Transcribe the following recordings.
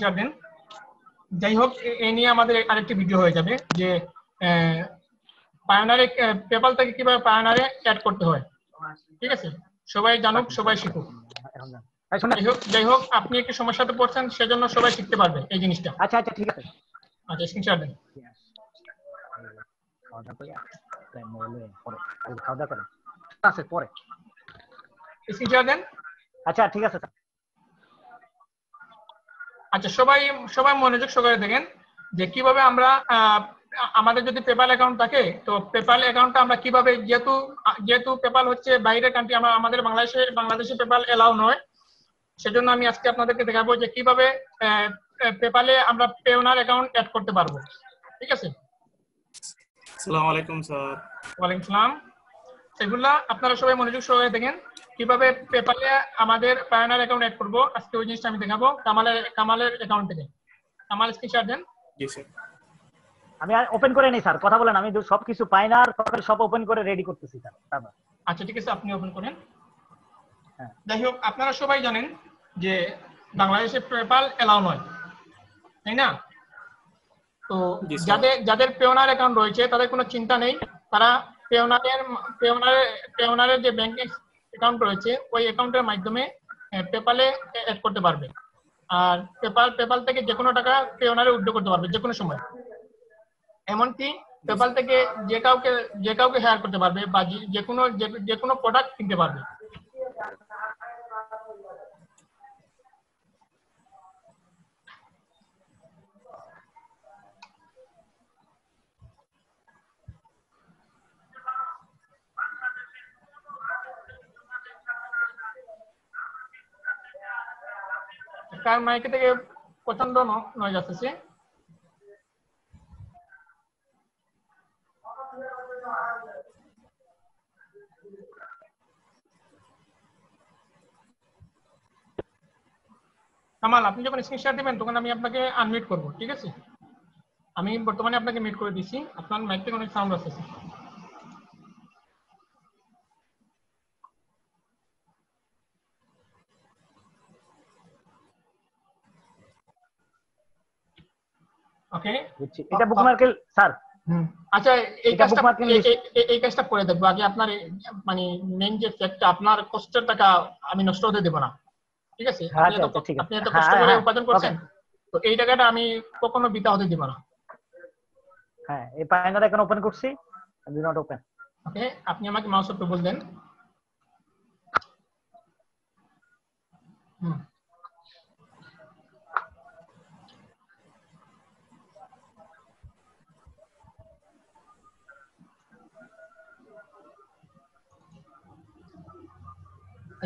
Screenshot দেন। যাই হোক, এই নিয়ে আমাদের আরেকটি ভিডিও হয়ে যাবে যে পায়োনিয়ারে পেপাল থেকে কিভাবে পায়োনিয়ারে অ্যাড করতে হয়। ঠিক আছে, সবাই জানুক, সবাই শিখুক। যাই হোক, আপনি একটু সমস্যাতে পড়ছেন, সেজন্য সবাই শিখতে পারবে এই জিনিসটা। আচ্ছা আচ্ছা, ঠিক আছে। আচ্ছা, স্ক্রিনশট দেন। স্ক্রিনশট দেন। আচ্ছা, ঠিক আছে। আচ্ছা, সবাই মনোযোগ সহকারে দেখেন যে কিভাবে আমরা আমাদের যদি পেপাল অ্যাকাউন্ট থাকে, তো পেপাল অ্যাকাউন্টটা আমরা কিভাবে, যেহেতু পেপাল হচ্ছে বাইরের কান্ট্রি, আমাদের বাংলাদেশে পেপাল এলাও নয়, সেজন্য আমি আজকে আপনাদেরকে দেখাবো যে কিভাবে পেপালে আমরা পেওনার অ্যাকাউন্ট অ্যাড করতে পারবো। ঠিক আছে। আসসালামু আলাইকুম স্যার। ওয়ালাইকুম সালাম। সাইফুল্লাহ, আপনারা সবাই মনোযোগ সহকারে দেখেন কিভাবে পেপালে আমাদের পায়োনিয়ার অ্যাকাউন্ট অ্যাড করবো। আজকে ওই জিনিসটা আমি দেখাবো কামালের অ্যাকাউন্ট থেকে। কামাল, স্ক্রিনশট দেন। জি স্যার। আমি ওপেন করে নেই স্যার, কথা বলেন। আমি সবকিছু পায়োনিয়ার সব ওপেন করে রেডি করতেছি স্যার। আচ্ছা, ঠিক আছে, আপনি ওপেন করেন। যাই হোক, আপনারা সবাই জানেন যে বাংলাদেশে পেপাল এলাও নয়, তাই না? তো যাদের পেওনার অ্যাকাউন্ট রয়েছে তাদের কোনো চিন্তা নেই। তারা পেওনারের যে ব্যাংক অ্যাকাউন্ট রয়েছে ওই অ্যাকাউন্টের মাধ্যমে পেপালে অ্যাড করতে পারবে। আর পেপাল থেকে যে কোনো টাকা পেওনারে উইথড্র করতে পারবে যে কোনো সময়। এমনকি পেপাল থেকে যে কাউকে হায়ার করতে পারবে বা যে কোনো প্রোডাক্ট কিনতে পারবে। কার মাইকে থেকে প্রচন্ড নয়েজ আসতেছে। কামাল, আপনি যখন স্ক্রিনশট দিবেন তখন আমি আপনাকে আনমিউট করব, ঠিক আছে? আমি বর্তমানে আপনাকে মিউট করে দিচ্ছি, আপনার মাইক থেকে অনেক সাউন্ড আসতেছে। ওকে, এটা বুকমার্কেল স্যার। আচ্ছা, এই কাজটা করে দেখবো। আগে আপনার মানে মেইন যে ফ্যাক্টটা, আপনার কষ্টের টাকা আমি নষ্ট হতে দেব না, ঠিক আছে? আপনি এত কষ্ট করে উপার্জন করছেন, তো এই টাকাটা আমি কখনো বৃথা হতে দিব না। হ্যাঁ, এই পায়োনিয়ার অ্যাকাউন্ট ওপেন করছি। Do not open. ওকে, আপনি আমাকে মাউস একটু বলবেন।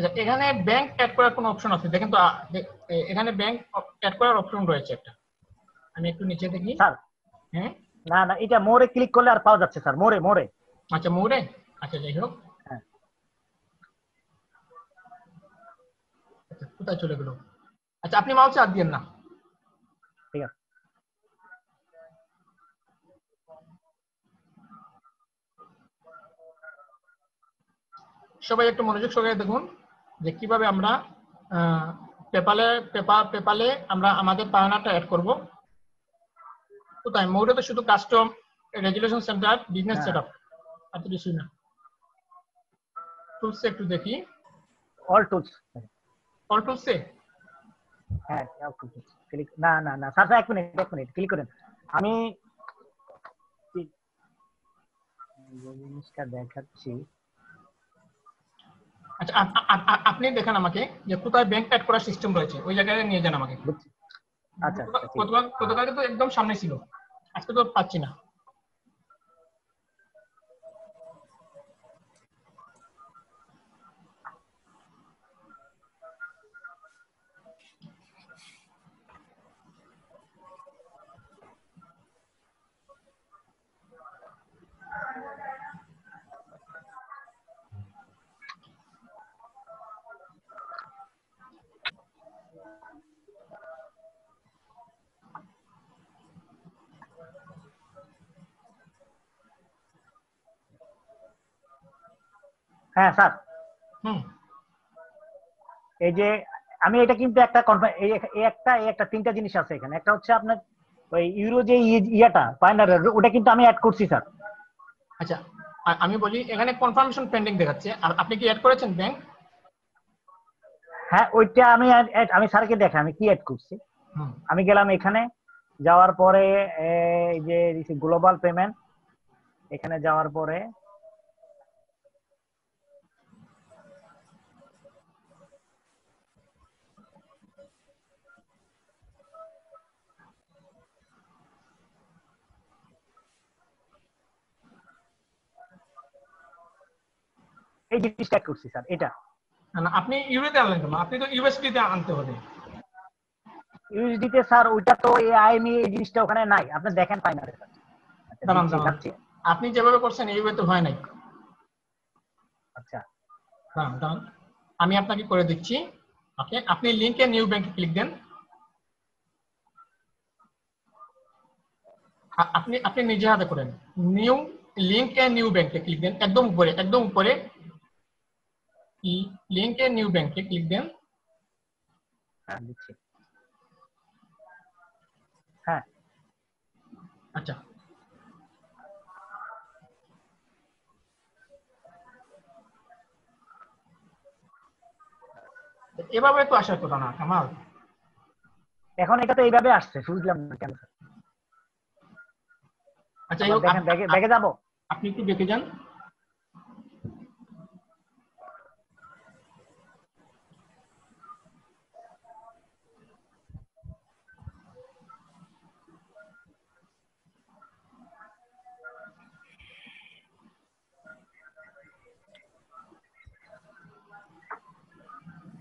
আচ্ছা, এখানে ব্যাংক অ্যাড করার কোনো অপশন আছে? দেখেন তো, এখানে ব্যাংক অ্যাড করার অপশন রয়েছে একটা। আমি একটু নিচে দেখি স্যার। হ্যাঁ, না, এটা মোরে ক্লিক করলে আর পাওয়া যাচ্ছে স্যার। মোরে। আচ্ছা, মোরে। আচ্ছা, যাই হোক, হ্যাঁ, আচ্ছা, কোথায় চলে গেল? আচ্ছা, আপনি মাউসে হাত দিয়েন না। ঠিক আছে। সবাই একটু মনোযোগ সহকারে দেখুন যে কিভাবে আমরা পেপালে আমরা আমাদের পায়োনিয়ারটা অ্যাড করব। কোথায়? মোরে তো শুধু custom, resolution centre, business setup, আর তো কিছুই না। টুলসে একটু দেখি। অল টুলসে। হ্যাঁ, ক্লিক। না স্যার, এক মিনিট ক্লিক করেন। আমি জিনিসটা দেখাচ্ছি। আচ্ছা, আপনি দেখেন আমাকে যে কোথায় ব্যাংক অ্যাড করার সিস্টেম রয়েছে, ওই জায়গায় নিয়ে যান আমাকে। আচ্ছা, গতকালকে তো একদম সামনে ছিল, আজকে তো পাচ্ছি না। হ্যাঁ স্যার। হুম, এই যে আমি এটা কিন্তু একটা এই একটা তিনটা জিনিস আছে এখানে। একটা হচ্ছে আপনার ওই ইউরো যে ইয়াটা পাইনার, ওটা কিন্তু আমি অ্যাড করছি স্যার। আচ্ছা, আমি বলি এখানে কনফার্মেশন পেন্ডিং দেখাচ্ছে, আর আপনি কি অ্যাড করেছেন ব্যাংক? হ্যাঁ, ওইটা আমি স্যারকে দেখে আমি কি অ্যাড করছি। হুম। আমি গেলাম এখানে, যাওয়ার পরে এই যে গ্লোবাল পেমেন্ট, এখানে যাওয়ার পরে এই জিনিসটা অ্যাড করছি স্যার। এটা না, আপনি ইউরোতে আনলেন কেন? আপনি তো ইউএসডি তে আনতে হবে। ইউএসডি তে স্যার ওইটা তো এই আইএমই এই জিনিসটা ওখানে নাই, আপনি দেখেন পাইনারে স্যার। আচ্ছা, দাঁড়ান দিচ্ছি, দাঁড়ান, যাচ্ছি। আপনি যেভাবে করছেন এইভাবে তো হয় নাই। আচ্ছা দাঁড়ান দাঁড়ান, আমি আপনাকে করে দিচ্ছি। ওকে, আপনি লিংকে নিউ ব্যাংকে ক্লিক দেন। আপনি আপনি নিজে হাতে করেন। নিউ লিংকে নিউ ব্যাংকে ক্লিক দেন, একদম উপরে, একদম উপরে লিংকে নিউ ব্যাংকে ক্লিক দেন। হ্যাঁ দিচ্ছি। হ্যাঁ আচ্ছা, এভাবে তো আসার কথা না কামাল। এখন এটা তো এইভাবে আসছে, বুঝলাম না কেন স্যার। আচ্ছা, আবার দেখেন, ব্যাগে যাবো। আপনি একটু দেখে যান।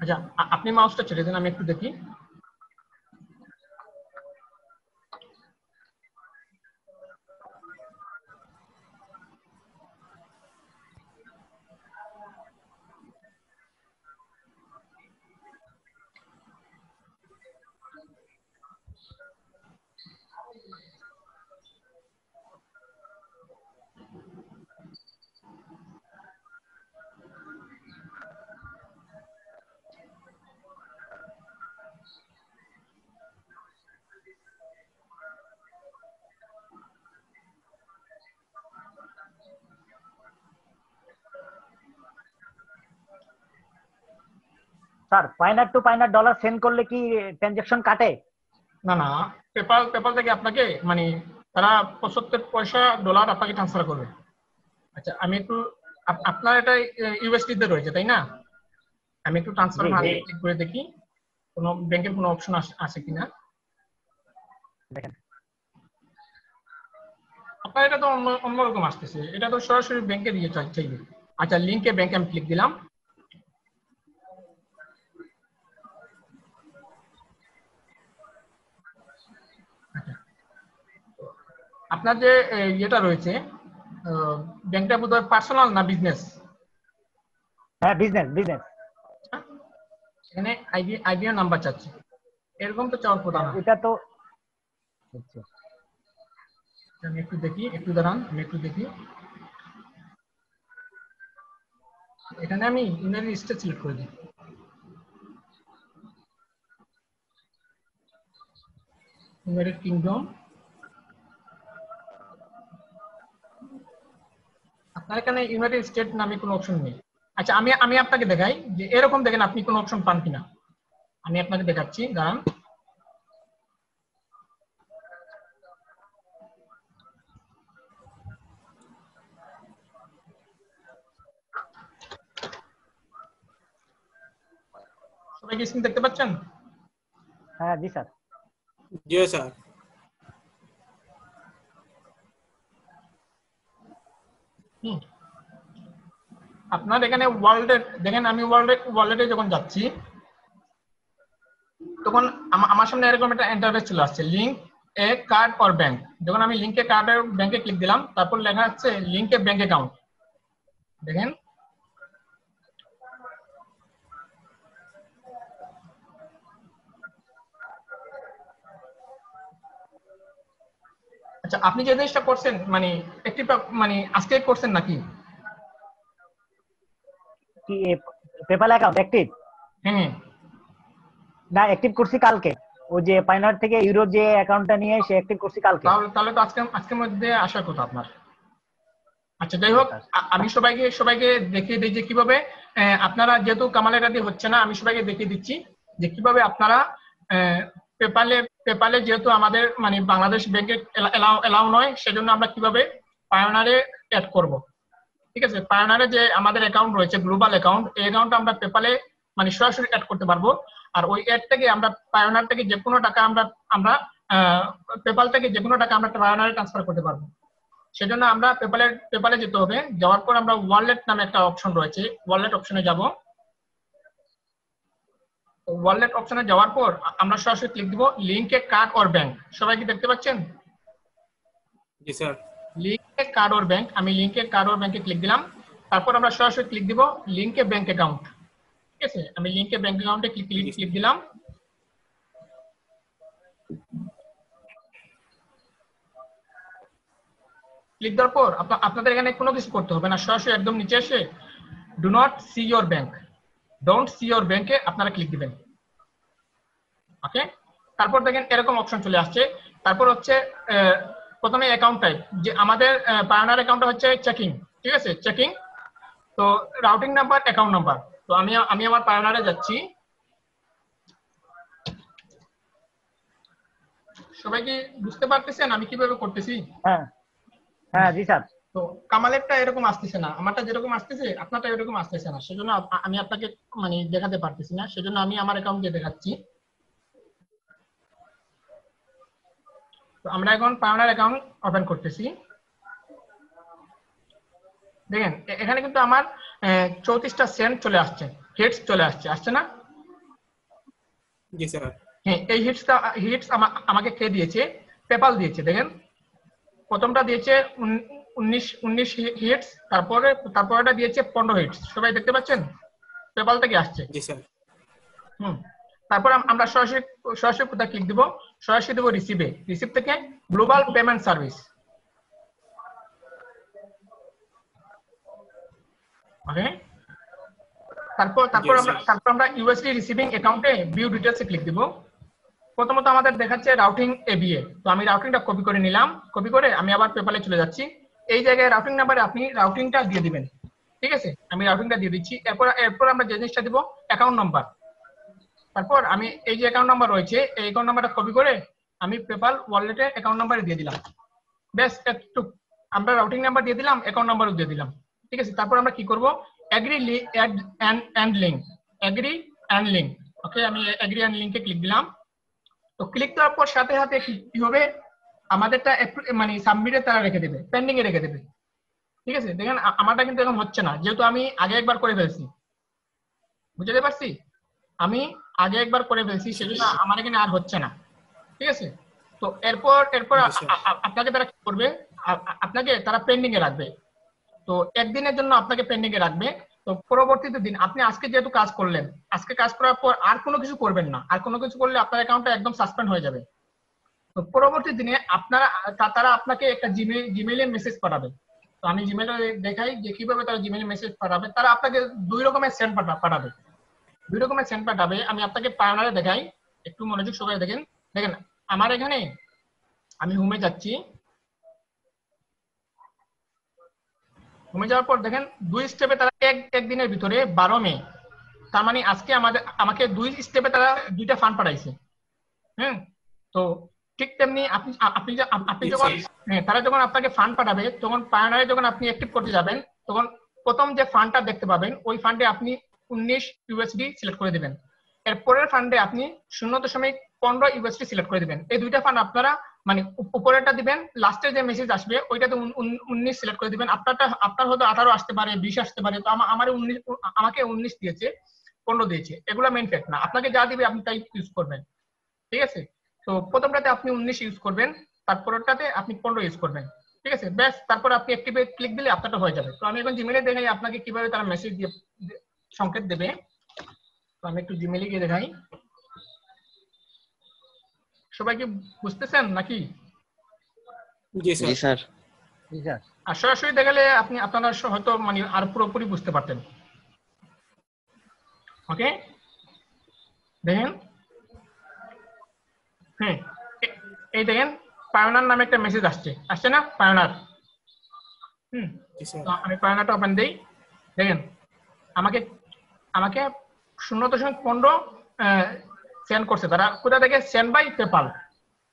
আচ্ছা, আপনি মাউসটা ছেড়ে দেন, আমি একটু দেখি। Sir Payoneer to Payoneer dollar send করলে কি ট্রানজাকশন কাটে? না না, পেপাল পেপাল থেকে আপনাকে মানে তারা 75 পয়সা ডলার আপনাকে ট্রান্সফার করবে। আচ্ছা, আমি একটু আপনার এটা ইউএসডি তে রয়েছে তাই না? আমি একটু ট্রান্সফার জি জি, ভাবে ক্লিক করে দেখি কোনো ব্যাংকের কোনো অপশন আছে কিনা। দেখেন। আপনার এটা তো অন্যরকম আসতেছে, এটা তো সরাসরি ব্যাংকে দিয়ে চাইবে। আচ্ছা, লিংকে ব্যাংকে আমি ক্লিক দিলাম। আচ্ছা, আপনার যে ইয়েটা রয়েছে, ব্যাংকটা বোধহয় পার্সোনাল না বিজনেস? হ্যাঁ বিজনেস বিজনেস। এখানে আইবিএন নাম্বার চাচ্ছে, এরকম তো চাওয়ার কথা না। এটা তো আচ্ছা, আমি একটু দেখি, একটু দাঁড়ান, আমি একটু দেখি। এখানে আমি ইউনাইটেড স্টেটস সিলেক্ট করে দিই। United kingdom. আপনার এখানে ইউনাইটেড স্টেট নামে কোনো অপশন নেই। আচ্ছা, আমি আমি আপনাকে দেখাই যে এরকম দেখেন আপনি কোনো অপশন পান কিনা। আমি আপনাকে দেখাচ্ছি, দাঁড়ান। সবাই কি স্ক্রিন দেখতে পাচ্ছেন? হ্যাঁ জি স্যার। জি স্যার। হুম, আপনার এখানে ওয়ালেট দেখেন, আমি ওয়ালেটে যখন যাচ্ছি তখন আমার সামনে এরকম একটা ইন্টারফেস চলে আসছে, link A card or bank. যখন আমি লিংকে কার্ডের ব্যাংকে ক্লিক দিলাম, তারপর লেখা আছে লিংকে ব্যাংক অ্যাকাউন্ট। দেখেন, আচ্ছা আপনি যে জিনিসটা করছেন মানে একটি মানে আজকে করছেন নাকি? কি পেপ্যাল অ্যাকাউন্ট অ্যাক্টিভ? হ্যাঁ, না, অ্যাক্টিভ করছি কালকে। ওই যে পাইনার থেকে ইউরো যে অ্যাকাউন্টটা নিয়ে সে অ্যাক্টিভ করছি কালকে। তাহলে তো আজকের মধ্যে আসার কথা আপনার। আচ্ছা, যাই হোক, আমি সবাইকে দেখিয়ে দিই যে কিভাবে আপনারা, যেহেতু কামালের রাতে হচ্ছে না, আমি সবাইকে দেখিয়ে দিচ্ছি যে কিভাবে আপনারা পেপালে যেহেতু আমাদের মানে বাংলাদেশ ব্যাংকে এলাও নয়, সেজন্য আমরা কিভাবে পায়োনিয়ারে অ্যাড করব। ঠিক আছে, পায়োনিয়ারে যে আমাদের অ্যাকাউন্ট রয়েছে, গ্লোবাল অ্যাকাউন্ট, এই অ্যাকাউন্টটা আমরা পেপালে মানে সরাসরি অ্যাড করতে পারবো। আর ওই অ্যাড থেকে আমরা পায়োনিয়ার থেকে যে কোনো টাকা আমরা পেপাল থেকে যে কোনো টাকা আমরা পায়োনিয়ারে ট্রান্সফার করতে পারবো। সেজন্য আমরা পেপালে যেতে হবে। যাওয়ার পর আমরা ওয়ালেট নামে একটা অপশন রয়েছে, ওয়ালেট অপশনে যাব। ওয়ালেট অপশনে যাওয়ার পর আমরা সরাসরি ক্লিক দিব লিংকে কার্ড অর ব্যাংক। সবাই কি দেখতে পাচ্ছেন? জি স্যার। লিংকে কার্ড অর ব্যাংক, আমি লিংকে কার্ড অর ব্যাংকে ক্লিক দিলাম। তারপর আমরা সরাসরি ক্লিক দিব লিংকে ব্যাংক অ্যাকাউন্ট। ঠিক আছে, আমি লিংকে ব্যাংক অ্যাকাউন্টে ক্লিক দিলাম। ক্লিক দেওয়ার পর আপনাদের এখানে কোনো কিছু করতে হবে না, সরাসরি একদম নিচে এসে do not see your bank, don't see your ব্যাংকে আপনারা ক্লিক দিবেন। ওকে, তারপর দেখেন এরকম অপশন চলে আসছে। তারপর হচ্ছে প্রথমে অ্যাকাউন্ট টাইপ, যে আমাদের পায়োনিয়ার অ্যাকাউন্টটা হচ্ছে চেকিং। ঠিক আছে, চেকিং। তো রাউটিং নাম্বার, অ্যাকাউন্ট নাম্বার। তো আমি আমার পায়োনিয়ারে যাচ্ছি। সবাই কি বুঝতে পারতেছেন আমি কিভাবে করতেছি? হ্যাঁ হ্যাঁ জি স্যার। তো কামালেরটা এরকম আসতেছে না, আমারটা যেরকম আসতেছে আপনারটা এরকম আসতেছে না, সেজন্য আমি আপনাকে মানে দেখাতে পারতেছি না, সেজন্য আমি আমার অ্যাকাউন্ট দিয়ে দেখাচ্ছি। তো আমরা এখন পায়োনিয়ার অ্যাকাউন্ট ওপেন করতেছি। দেখেন এখানে কিন্তু আমার 34টা সেন্ট চলে আসছে, হিটস চলে আসছে না? জি স্যার। হ্যাঁ, এই হিটস আমাকে কে দিয়েছে? পেপাল দিয়েছে। দেখেন প্রথমটা দিয়েছে 19 হিটস, তারপরেটা দিয়েছে 15 হিটস। সবাই দেখতে পাচ্ছেন? পেপাল থেকে আসছে। জি স্যার। তারপর আমরা সরাসরি কোথায় ক্লিক দিব? সরাসরি দেবো রিসিভে। রিসিভ থেকে গ্লোবাল পেমেন্ট সার্ভিস। ওকে, তারপর আমরা ইউএসডি রিসিভিং অ্যাকাউন্টে ভিউ ডিটেইলসে ক্লিক দিব। প্রথমত আমাদের দেখাচ্ছে রাউটিং এবিএ, তো আমি রাউটিংটা কপি করে নিলাম। কপি করে আমি আবার পেপালে চলে যাচ্ছি। এই জায়গায় রাউটিং নাম্বারে আপনি রাউটিংটা দিয়ে দিবেন। ঠিক আছে, আমি রাউটিংটা দিয়ে দিচ্ছি। এরপর আমরা যে জিনিসটা দিব অ্যাকাউন্ট নাম্বার। তারপর আমি এই যে অ্যাকাউন্ট নাম্বার রয়েছে, এই অ্যাকাউন্ট নাম্বারটা কপি করে আমি পেপাল ওয়ালেটে অ্যাকাউন্ট নাম্বারে দিয়ে দিলাম। বেশ, একটু আমরা রাউটিং নাম্বার দিয়ে দিলাম, অ্যাকাউন্ট নাম্বারও দিয়ে দিলাম। ঠিক আছে, তারপর আমরা কি করব? Agree and link, agree and link. Okay, আমি এগ্রি অ্যান্ড লিংকে ক্লিক দিলাম। তো ক্লিক দেওয়ার পর সাথে সাথে কি হবে? আমাদেরটা একটু মানে সাবমিটে তারা রেখে দেবে, পেন্ডিং এ রেখে দেবে। ঠিক আছে, দেখেন আমারটা কিন্তু এখন হচ্ছে না, যেহেতু আমি আগে একবার করে ফেলছি। বুঝতে পারছি? আমি আগে একবার করে ফেলছি, সেজন্য আমার এখানে আর হচ্ছে না। ঠিক আছে, তো এরপর আপনাকে তারা কি করবে? আপনাকে তারা পেন্ডিং এ রাখবে। তো একদিনের জন্য আপনাকে পেন্ডিং এ রাখবে। তো পরবর্তীতে দিন আপনি আজকে যেহেতু কাজ করলেন, আজকে কাজ করার পর আর কোনো কিছু করবেন না। আর কোনো কিছু করলে আপনার অ্যাকাউন্টটা একদম সাসপেন্ড হয়ে যাবে। তো পরবর্তী দিনে তারা আপনাকে একটা জিমেইলে মেসেজ পাঠাবে। তো আমি জিমেইলে দেখাই যে কিভাবে তারা জিমেইলে মেসেজ পাঠাবে। তারা আপনাকে দুই রকমের সেন্ড পাঠাবে। দুই রকমের সেন্ড পাঠাবে। আমি আপনাকে পায়োনিয়ারে দেখাই, একটু মনোযোগ সহকারে দেখেন। দেখেন আমার এখানে, আমি হোমে যাচ্ছি। হোমে যাওয়ার পর দেখেন দুই স্টেপে তারা একদিনের ভিতরে 12 মে, তার মানে আজকে আমাকে দুই স্টেপে তারা দুইটা ফান্ড পাঠাইছে। তো ঠিক তেমনি আপনি যখন তারা যখন আপনাকে ফান্ড পাঠাবে, তখন পায়োনিয়ারে যখন আপনি অ্যাক্টিভ করতে যাবেন, তখন প্রথম যে ফান্ডটা দেখতে পাবেন, ওই ফান্ডে আপনি 19 ইউএসডি সিলেক্ট করে দিবেন। এর পরের ফান্ডে আপনি 0.15 ইউএসডি সিলেক্ট করে দিবেন। এই দুইটা ফান্ড আপনারা মানে উপরেরটা দিবেন, লাস্টের যে মেসেজ আসবে ওইটাতে 19 সিলেক্ট করে দিবেন। আপনার হয়তো 18 আসতে পারে, 20 আসতে পারে। তো আমাকে 19 দিয়েছে, 15 দিয়েছে। এগুলো মেইন ফ্যাক্ট না, আপনাকে যা দিবে আপনি তাই ইউজ করবেন। ঠিক আছে, তো প্রথমটাতে আপনি 19 ইউজ করবেন, তারপরটাতে আপনি 15 ইউজ করবেন। ঠিক আছে, ব্যাস, তারপর আপনি অ্যাক্টিভে ক্লিক দিলে আপনারটা হয়ে যাবে। তো আমি এখন জিমেইলে দেখাই আপনাকে কিভাবে তারা মেসেজ দিয়ে সংকেত দেবে। তো আমি একটু জিমেইলে গিয়ে দেখাই। সবাই কি বুঝতেছেন নাকি? জি স্যার। আর সরাসরি দেখালে আপনারা হয়তো মানে আর পুরোপুরি বুঝতে পারতেন। ওকে, দেখেন হ্যাঁ, এই দেখেন পায়োনার নামে একটা মেসেজ আসছে না পায়োনার। জি স্যার। তো আমি পায়োনারটা ওপেন দেই, দেখেন আমাকে আমাকে 0.15 সেন্ড করছে তারা। কোথা থেকে? Send by PayPal.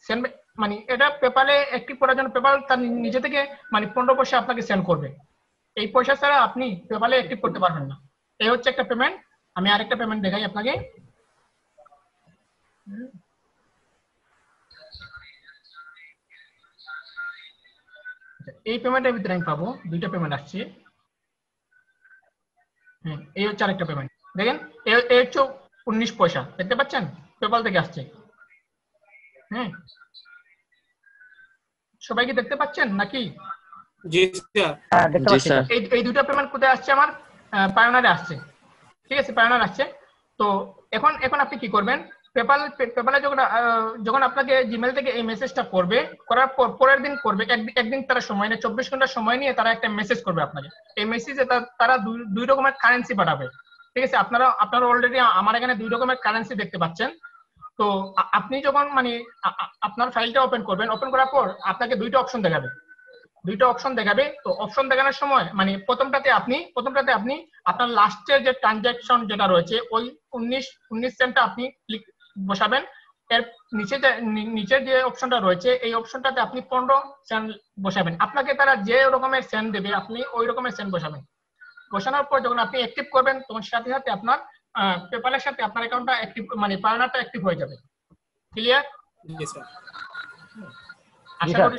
সেন্ড মানে এটা পেপালে অ্যাক্টিভ করার জন্য পেপাল তার নিজে থেকে মানে 15 পয়সা আপনাকে সেন্ড করবে। এই পয়সা ছাড়া আপনি পেপালে অ্যাক্টিভ করতে পারবেন না। এই হচ্ছে একটা পেমেন্ট। আমি আরেকটা পেমেন্ট দেখাই আপনাকে। এই পেমেন্টের ভিতরে আমি পাবো দুইটা পেমেন্ট আসছে। হ্যাঁ, এই হচ্ছে আরেকটা পেমেন্ট। দেখেন এই হচ্ছে 19 পয়সা, দেখতে পাচ্ছেন? পেপাল থেকে আসছে। হ্যাঁ, সবাই কি দেখতে পাচ্ছেন নাকি? জি স্যার। হ্যাঁ, দেখতে জি পাচ্ছি স্যার। স্যার। এই দুটো পেমেন্ট কোথায় আসছে? আমার পায়োনারে আসছে। ঠিক আছে, পায়োনার আসছে। তো এখন আপনি কি করবেন? পেপালে যখন আপনাকে জিমেল থেকে এই মেসেজটা করবে, করার পরের দিন করবে, একদিন তারা সময় নেয়, 24 ঘন্টা সময় নিয়ে তারা একটা মেসেজ করবে আপনাকে। এই মেসেজে তারা দুই রকমের কারেন্সি পাঠাবে। ঠিক আছে, আপনারা অলরেডি আমার এখানে 2 রকমের কারেন্সি দেখতে পাচ্ছেন। তো আপনি যখন মানে আপনার ফাইলটা ওপেন করবেন, ওপেন করার পর আপনাকে দুইটা অপশন দেখাবে। তো অপশন দেখানোর সময় মানে প্রথমটাতে আপনি আপনার লাস্টের যে ট্রানজাকশন যেটা রয়েছে ওই 19 সেন্টটা আপনি বসাবেন। এর নিচের যে অপশনটা রয়েছে এই অপশনটাতে আপনি 15 সেন্ট বসাবেন। আপনাকে তারা যে রকমের সেন্ট দেবে আপনি ওই রকমের সেন্ট বসাবেন। বসানোর পর যখন আপনি অ্যাক্টিভ করবেন তখন সাথে সাথে আপনার পেপালের সাথে আপনার অ্যাকাউন্টটা অ্যাক্টিভ মানে পায়োনারটা অ্যাক্টিভ হয়ে যাবে। ক্লিয়ার? জি স্যার। আশা করি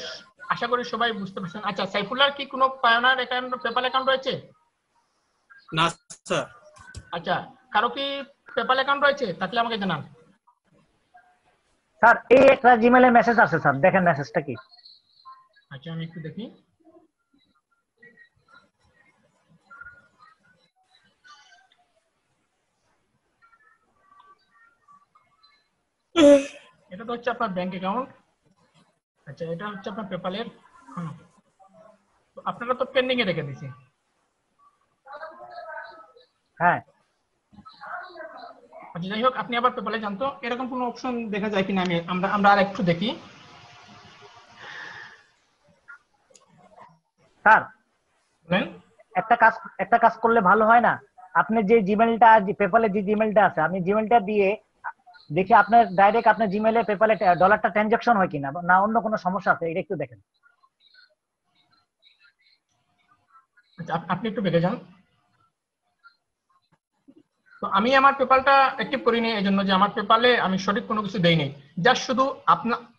আশা করি সবাই বুঝতে পারছেন। আচ্ছা, সাইফুল্লাহর কি কোনো পায়োনার অ্যাকাউন্ট, পেপাল অ্যাকাউন্ট রয়েছে? না স্যার। আচ্ছা, কারো কি পেপাল অ্যাকাউন্ট রয়েছে? থাকলে আমাকে জানান। স্যার এই একটা জিমেলে মেসেজ আছে স্যার, দেখেন মেসেজটা কি। আচ্ছা, আমি একটু দেখি। এটা তো হচ্ছে আপনার ব্যাংক অ্যাকাউন্ট। আচ্ছা, এটা হচ্ছে আপনার পেপালের। আপনারা তো পেন্ডিং এ রেখে দিয়েছি। হ্যাঁ, আচ্ছা, যাই হোক, আপনি আবার পেপালে যান তো, এরকম কোনো অপশন দেখা যায় কিনা আমরা আর একটু দেখি। স্যার বলেন। একটা কাজ করলে ভালো হয় না? আপনি যে জিমেলটা, পেপালে যে জিমেলটা আছে, আমি জিমেলটা দিয়ে দেখি আপনার ডাইরেক্ট আপনার জিমেলে পেপালে ডলারটা ট্রানজাকশন হয় কিনা, না অন্য কোনো সমস্যা আছে, এটা একটু দেখেন। আচ্ছা, আপনি একটু বেঁকে যান। তো আমি আমার পেপালটা অ্যাক্টিভ করিনি এই জন্য যে আমার পেপালে আমি সঠিক কোনো কিছু দেইনি। জাস্ট শুধু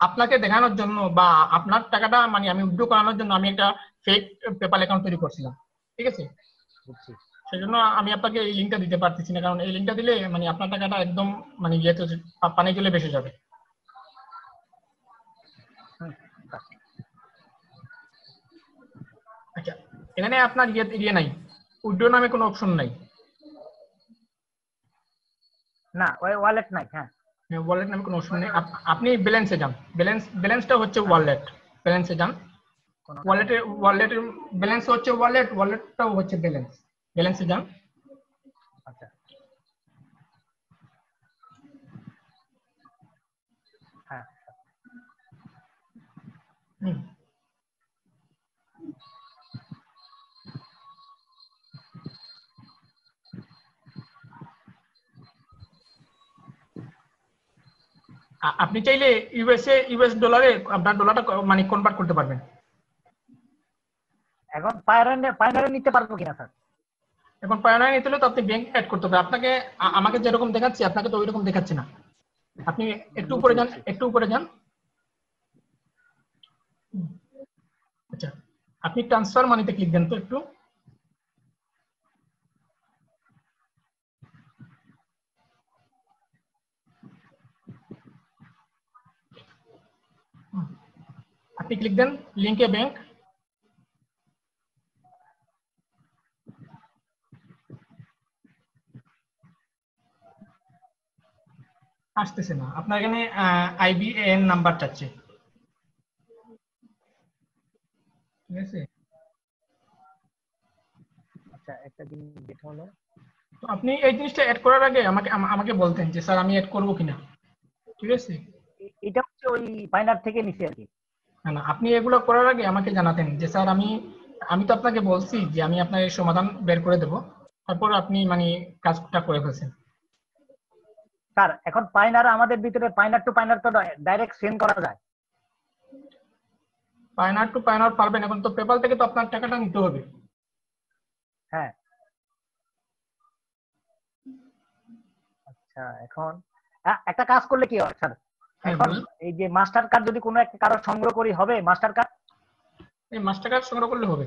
আপনাকে দেখানোর জন্য বা আপনার টাকাটা মানে আমি উইথড্র করানোর জন্য আমি একটা ফেক পেপাল অ্যাকাউন্ট তৈরি করছিলাম। ঠিক আছে, বুঝছি। সেই জন্য আমি আপনাকে এই লিঙ্কটা দিতে পারতেছি না, কারণ এই লিঙ্কটা দিলে মানে আপনার টাকাটা একদম মানে ইয়েতে পানি জলে ভেসে যাবে। আচ্ছা, এখানে আপনার ইয়ে নাই, উইথড্র নামে কোনো অপশন নাই। না, ওয়ালেট নাই। হ্যাঁ, ওয়ালেট নামে কোনো অপশন নেই। আপনি ব্যালেন্সে যান। ব্যালেন্সটা হচ্ছে ওয়ালেট। ব্যালেন্সে যান। ওয়ালেটের ব্যালেন্স হচ্ছে ওয়ালেটটাও হচ্ছে ব্যালেন্সে যান। আচ্ছা, হ্যাঁ। হুম। আপনি চাইলে ইউএস ডলারে আপনার ডলারটা মানে কনভার্ট করতে পারবেন। এখন পায়োনিয়ারে নিতে পারবো কিনা স্যার? এখন পায়োনিয়ার নিতে হলে তো আপনি ব্যাংক অ্যাড করতে হবে আপনাকে। আমাকে যেরকম দেখাচ্ছি আপনাকে তো ওই রকম দেখাচ্ছে না। আপনি একটু উপরে যান, একটু উপরে যান। আচ্ছা, আপনি ট্রান্সফার মানিতে ক্লিক দেন তো একটু। আপনি ক্লিক দেন লিঙ্কে ব্যাংক। আসতেছে না, আপনার এখানে আইবিএন নাম্বার চাচ্ছে। ঠিক আছে, আচ্ছা, একটা জিনিস যেটা হলো, তো আপনি এই জিনিসটা অ্যাড করার আগে আমাকে বলতেন যে স্যার আমি অ্যাড করবো কিনা। ঠিক আছে, এটা হচ্ছে ওই পাইনার থেকে নিছি আর কি। না না, আপনি এগুলো করার আগে আমাকে জানাতেন যে স্যার আমি আমি তো আপনাকে বলছি যে আমি আপনার এই সমাধান বের করে দেব, তারপর আপনি মানে কাজটা করে ফেলছেন। স্যার এখন পাইনার আমাদের ভিতরে পাইনার টু পাইনার তো ডাইরেক্ট সেন্ড করা যায়। পায়নার টু পায়নার পারবেন, এখন তো পেপাল থেকে তো আপনার টাকাটা নিতে হবে। হ্যাঁ আচ্ছা, এখন একটা কাজ করলে কি হয় স্যার, হ্যাঁ এখন বলুন। এই যে মাস্টার কার্ড যদি কোনো একটা কারো সংগ্রহ করি হবে মাস্টার কার্ড? এই মাস্টার কার্ড সংগ্রহ করলে হবে।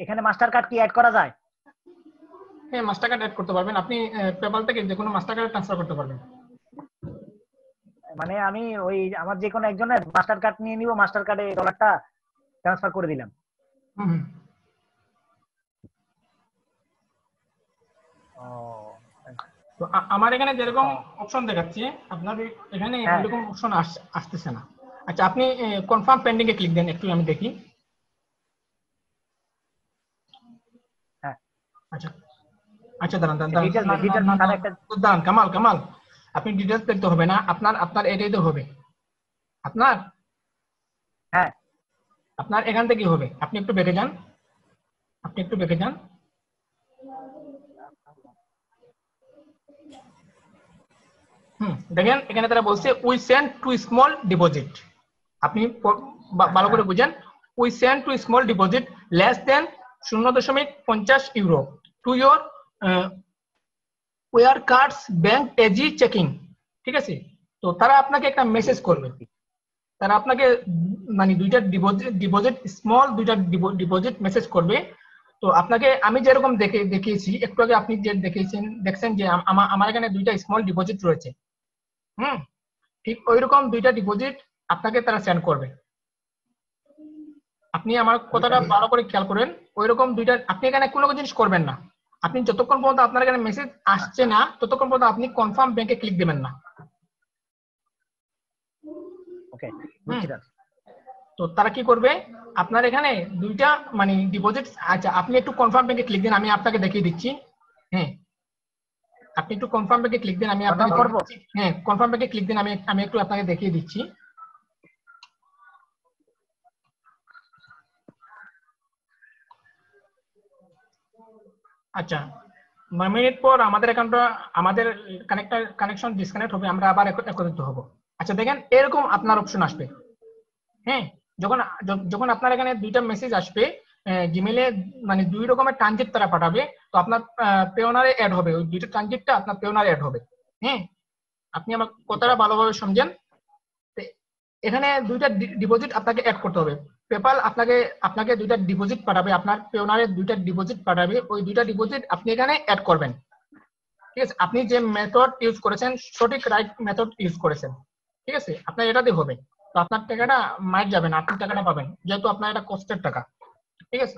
এখানে মাস্টার কার্ড কি অ্যাড করা যায়? হ্যাঁ, মাস্টার কার্ড অ্যাড করতে পারবেন আপনি, পেপাল থেকে যে কোনো মাস্টার কার্ড ট্রান্সফার করতে পারবেন। মানে আমি ওই আমার যে কোনো একজনের মাস্টার কার্ড নিয়ে নিব, মাস্টার কার্ডে ডলারটা ট্রান্সফার করে দিলাম। হুম হুম। ও তো আমার এখানে যেরকম অপশন দেখাচ্ছে আপনার এখানে হ্যাঁ ওইরকম অপশন আসতেছে না। আচ্ছা, আপনি কনফার্ম পেন্ডিং এ ক্লিক দেন, একটু আমি দেখি। হ্যাঁ আচ্ছা আচ্ছা, দাঁড়ান দাঁড়ান দাঁড়ান, ডিটেলস না, না, ডিটেলস না, না, তার একটা দাঁড়ান, কামাল কামাল, আপনি ডিটেলস দেখতে হবে না, আপনার আপনার এটাই তো হবে আপনার হ্যাঁ আপনার এখান থেকে হবে। আপনি একটু বেঁকে যান, আপনি একটু বেঁকে যান। দেখেন এখানে তারা বলছে we send two small deposit. আপনি ভালো করে বুঝেন, we send two small deposit less than 0.50 euro to your Wirecard's bank AG checking. ঠিক আছে, তো তারা আপনাকে একটা মেসেজ করবে, তারা আপনাকে মানে দুইটা ডিপোজিট স্মল দুইটা ডিপোজিট মেসেজ করবে। তো আপনাকে আমি যেরকম দেখিয়েছি একটু আগে, আপনি যে দেখছেন যে আমার এখানে দুইটা স্মল ডিপোজিট রয়েছে। হুম, ঠিক ওইরকম দুইটা ডিপোজিট আপনাকে তারা সেন্ড করবে। আপনি আমার কথাটা ভালো করে খেয়াল করেন, ওইরকম দুইটা আপনি এখানে কোনো জিনিস করবেন না। আপনি যতক্ষণ পর্যন্ত আপনার এখানে মেসেজ আসছে না ততক্ষণ পর্যন্ত আপনি কনফার্ম ব্যাংকে ক্লিক দিবেন না। ওকে বুঝছি স্যার। তো তারা কি করবে, আপনার এখানে দুইটা মানে ডিপোজিট, আচ্ছা আপনি একটু কনফার্ম ব্যাংকে ক্লিক দিন, আমি আপনাকে দেখিয়ে দিচ্ছি। হ্যাঁ, আপনি একটু কনফার্ম ব্যাংকে ক্লিক দিন, আমি আপনাকে কনফার্ম করব। দেখিয়ে দিচ্ছি। হ্যাঁ, কনফার্ম ব্যাংকে ক্লিক দিন, আমি একটু আপনাকে দেখিয়ে দিচ্ছি। আচ্ছা, 9 মিনিট পর আমাদের অ্যাকাউন্টটা আমাদের কানেকশন ডিসকানেক্ট হবে, আমরা আবার একত্রিত হব। আচ্ছা দেখেন এরকম আপনার অপশন আসবে। হ্যাঁ, যখন যখন আপনার এখানে দুইটা মেসেজ আসবে জিমেলে, মানে দুই রকমের ট্রানজিট তারা পাঠাবে, তো আপনার পেওনারে অ্যাড হবে, ওই দুইটা ট্রানজিটটা আপনার পেওনারে অ্যাড হবে। হ্যাঁ, আপনি আমার কথাটা ভালোভাবে সমঝেন। তো এখানে দুইটা ডিপোজিট আপনাকে অ্যাড করতে হবে। পেপাল আপনাকে আপনাকে দুইটা ডিপোজিট পাঠাবে, আপনার পেওনারে দুইটা ডিপোজিট পাঠাবে, ওই দুইটা ডিপোজিট আপনি এখানে অ্যাড করবেন। ঠিক আছে, আপনি যে মেথড ইউজ করেছেন সঠিক রাইট মেথড ইউজ করেছেন। ঠিক আছে, আপনার এটাতে হবে। তো আপনার টাকাটা মার যাবে না, আপনি টাকাটা পাবেন, যেহেতু আপনার এটা কষ্টের টাকা। ঠিক আছে,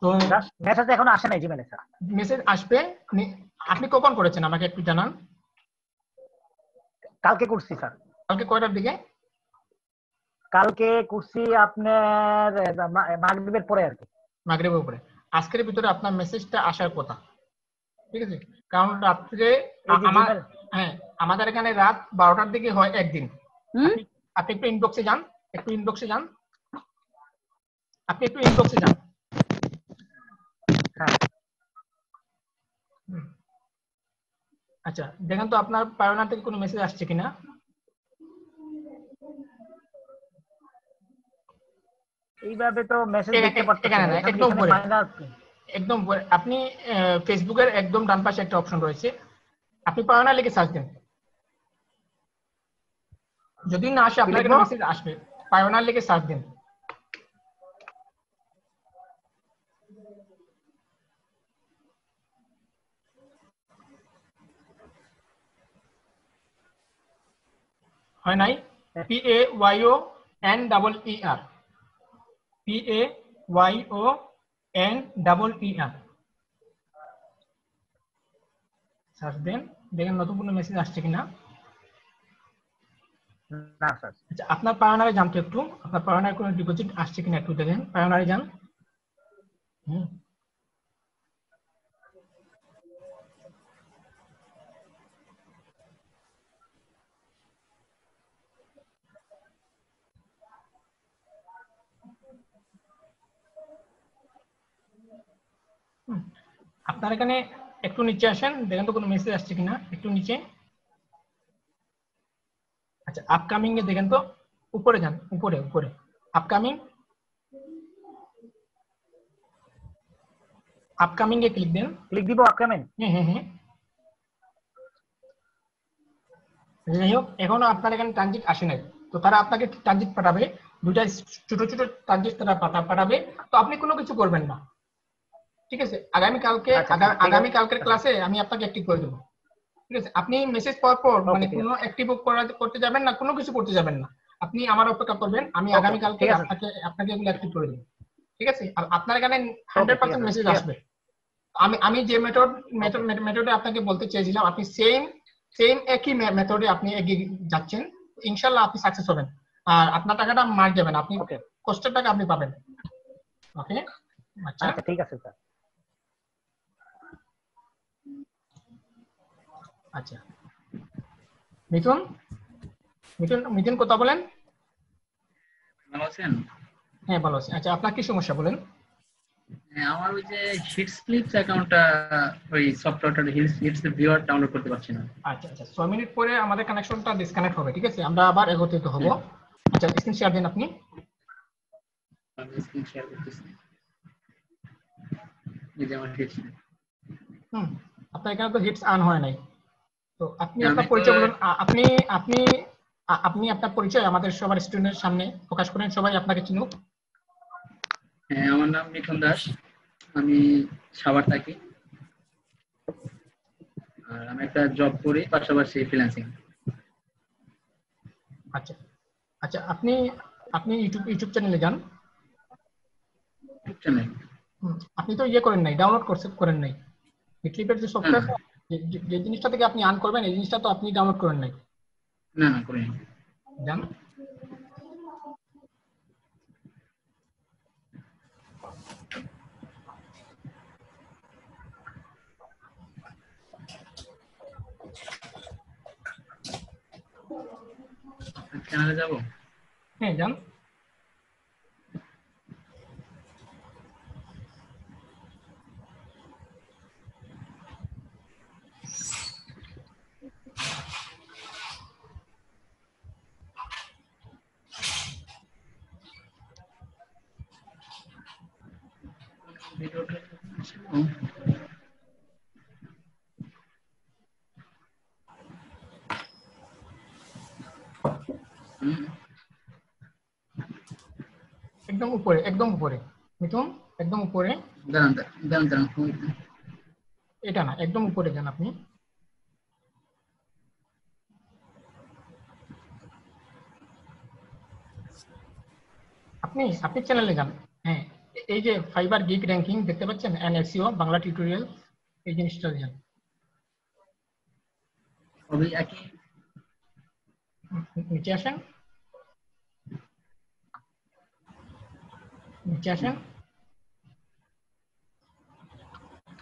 তো স্যার মেসেজ এখনো আসে নাই জিমেলে স্যার। মেসেজ আসবে। আপনি কখন করেছেন আমাকে একটু জানান। কালকে করছি স্যার। কালকে কয়টার দিকে? কালকে করছি আপনার মাগরিবের পরে আর কি। মাগরিবের উপরে। আজকের ভিতরে আপনার মেসেজটা আসার কথা। ঠিক আছে, কারণ রাত্রে এই যে আমার, জিমেল। হ্যাঁ আমাদের এখানে রাত 12টার দিকে হয় একদিন। আপনি আপনি একটু ইনবক্সে যান, একটু ইনবক্সে যান, আপনি একটু ইনবক্সে যান। হ্যাঁ আচ্ছা দেখেন তো আপনার পায়োনা থেকে কোনো মেসেজ আসছে কিনা। এইভাবে তো মেসেজ দেখতে পারতেছি এখানে না, না, এখানে একদম এখানে উপরে, মাইনাস। একদম উপরে। আপনি ফেসবুকের একদম ডান পাশে একটা অপশন রয়েছে, আপনি পায়োনা লিখে সার্চ দেন। যদি না আসে কি আপনার লিখবো? এখানে মেসেজ আসবে, পায়োনা লিখে সার্চ দেন। হয় নাই? PAYONEER, PAYONEER সার্চ দেন, দেখেন নতুন কোনো মেসেজ আসছে কিনা। না স্যার। আচ্ছা, আপনার পায়োনারে যান তো একটু, আপনার পায়োনারে কোনো ডিপোজিট আসছে কিনা একটু দেখেন, পায়োনারে যান। হুম, আপনার এখানে একটু নিচে আসেন, দেখেন তো কোনো মেসেজ আসছে কিনা, একটু নিচে। আচ্ছা, আপকামিং এ দেখেন তো, উপরে যান, উপরে উপরে আপকামিং, আপকামিং এ ক্লিক দেন। ক্লিক দিব আপকামিং। হ্যাঁ হ্যাঁ হ্যাঁ। যাই হোক, এখনো আপনার এখানে ট্রানজিট আসে নাই, তো তারা আপনাকে ট্রানজিট পাঠাবে, দুইটা ছোট ছোট ট্রানজিট তারা পাঠাবে। তো আপনি কোনো কিছু করবেন না, ঠিক আছে? আগামী কালকের ক্লাসে আমি আপনাকে অ্যাক্টিভ করে দেবো, ঠিক আছে? আপনি মেসেজ পাওয়ার পর মানে কোনো অ্যাক্টিভ করতে যাবেন না, কোনো কিছু করতে যাবেন না, আপনি আমার অপেক্ষা করবেন, আমি আগামী কালকে আপনাকে এগুলো অ্যাক্টিভ করে দেবো, ঠিক আছে? আর আপনার এখানে 100% মেসেজ আসবে। আমি যে মেথডে আপনাকে বলতে চেয়েছিলাম, আপনি সেম একই মেথডে আপনি এগিয়ে যাচ্ছেন, ইনশাআল্লাহ আপনি সাকসেস হবেন, আর আপনার টাকাটা মার যাবেন, আপনি কষ্টের টাকা আপনি পাবেন। ওকে, আচ্ছা ঠিক আছে স্যার। আচ্ছা, মিথুন কথা বলেন। ভালো আছেন? হ্যাঁ ভালো আছি। আচ্ছা, আপনার কি সমস্যা বলেন? হ্যাঁ, আমার ওই যে হিটস ক্লিপস অ্যাকাউন্টটা, ওই সফটওয়্যারটা হিটস ভিউয়ার ডাউনলোড করতে পারছি না। আচ্ছা আচ্ছা, 6 মিনিট পরে আমাদের কানেকশনটা ডিসকানেক্ট হবে, ঠিক আছে? আমরা আবার একত্রিত হব। আচ্ছা, স্ক্রিন শেয়ার দিন আপনি। আমি স্ক্রিন শেয়ার করতেছি। এই যে আমার হিটস। আপনার এখানে তো হিটস অন হয় নাই, তো আপনি আপনার পরিচয় বলুন। আপনি আপনার পরিচয় আমাদের সবার স্টুডেন্টের সামনে প্রকাশ করেন, সবাই আপনাকে চিনুক। হ্যাঁ, আমার নাম মিঠুন দাস, আমি সাভার থাকি, আর আমি একটা জব করি, পাশাপাশি ফ্রিল্যান্সিং। আচ্ছা আচ্ছা, আপনি ইউটিউব চ্যানেলে যান। চ্যানেল আপনি তো ইয়ে করেন নাই, ডাউনলোড করেন নাই ক্লিপের যে সফটওয়্যার, যে জিনিসটা থেকে আপনি আর্ন করবেন, এই জিনিসটা তো আপনি ডাউনলোড করেন নাই। না করিনি। যান। চ্যানেলে যাব? হ্যাঁ যান। ভিডিওটা একদম উপরে মিথুন, একদম উপরে। দাঁড়ান। এটা না, একদম উপরে যান আপনি। আপনি চ্যানেলে যান। হ্যাঁ, এই যে ফাইবার গিগ র্যাঙ্কিং দেখতে পাচ্ছেন, এনএসইও বাংলা টিউটোরিয়াল, এই জিনিসটা যান। সবই একই। নিচে আসেন,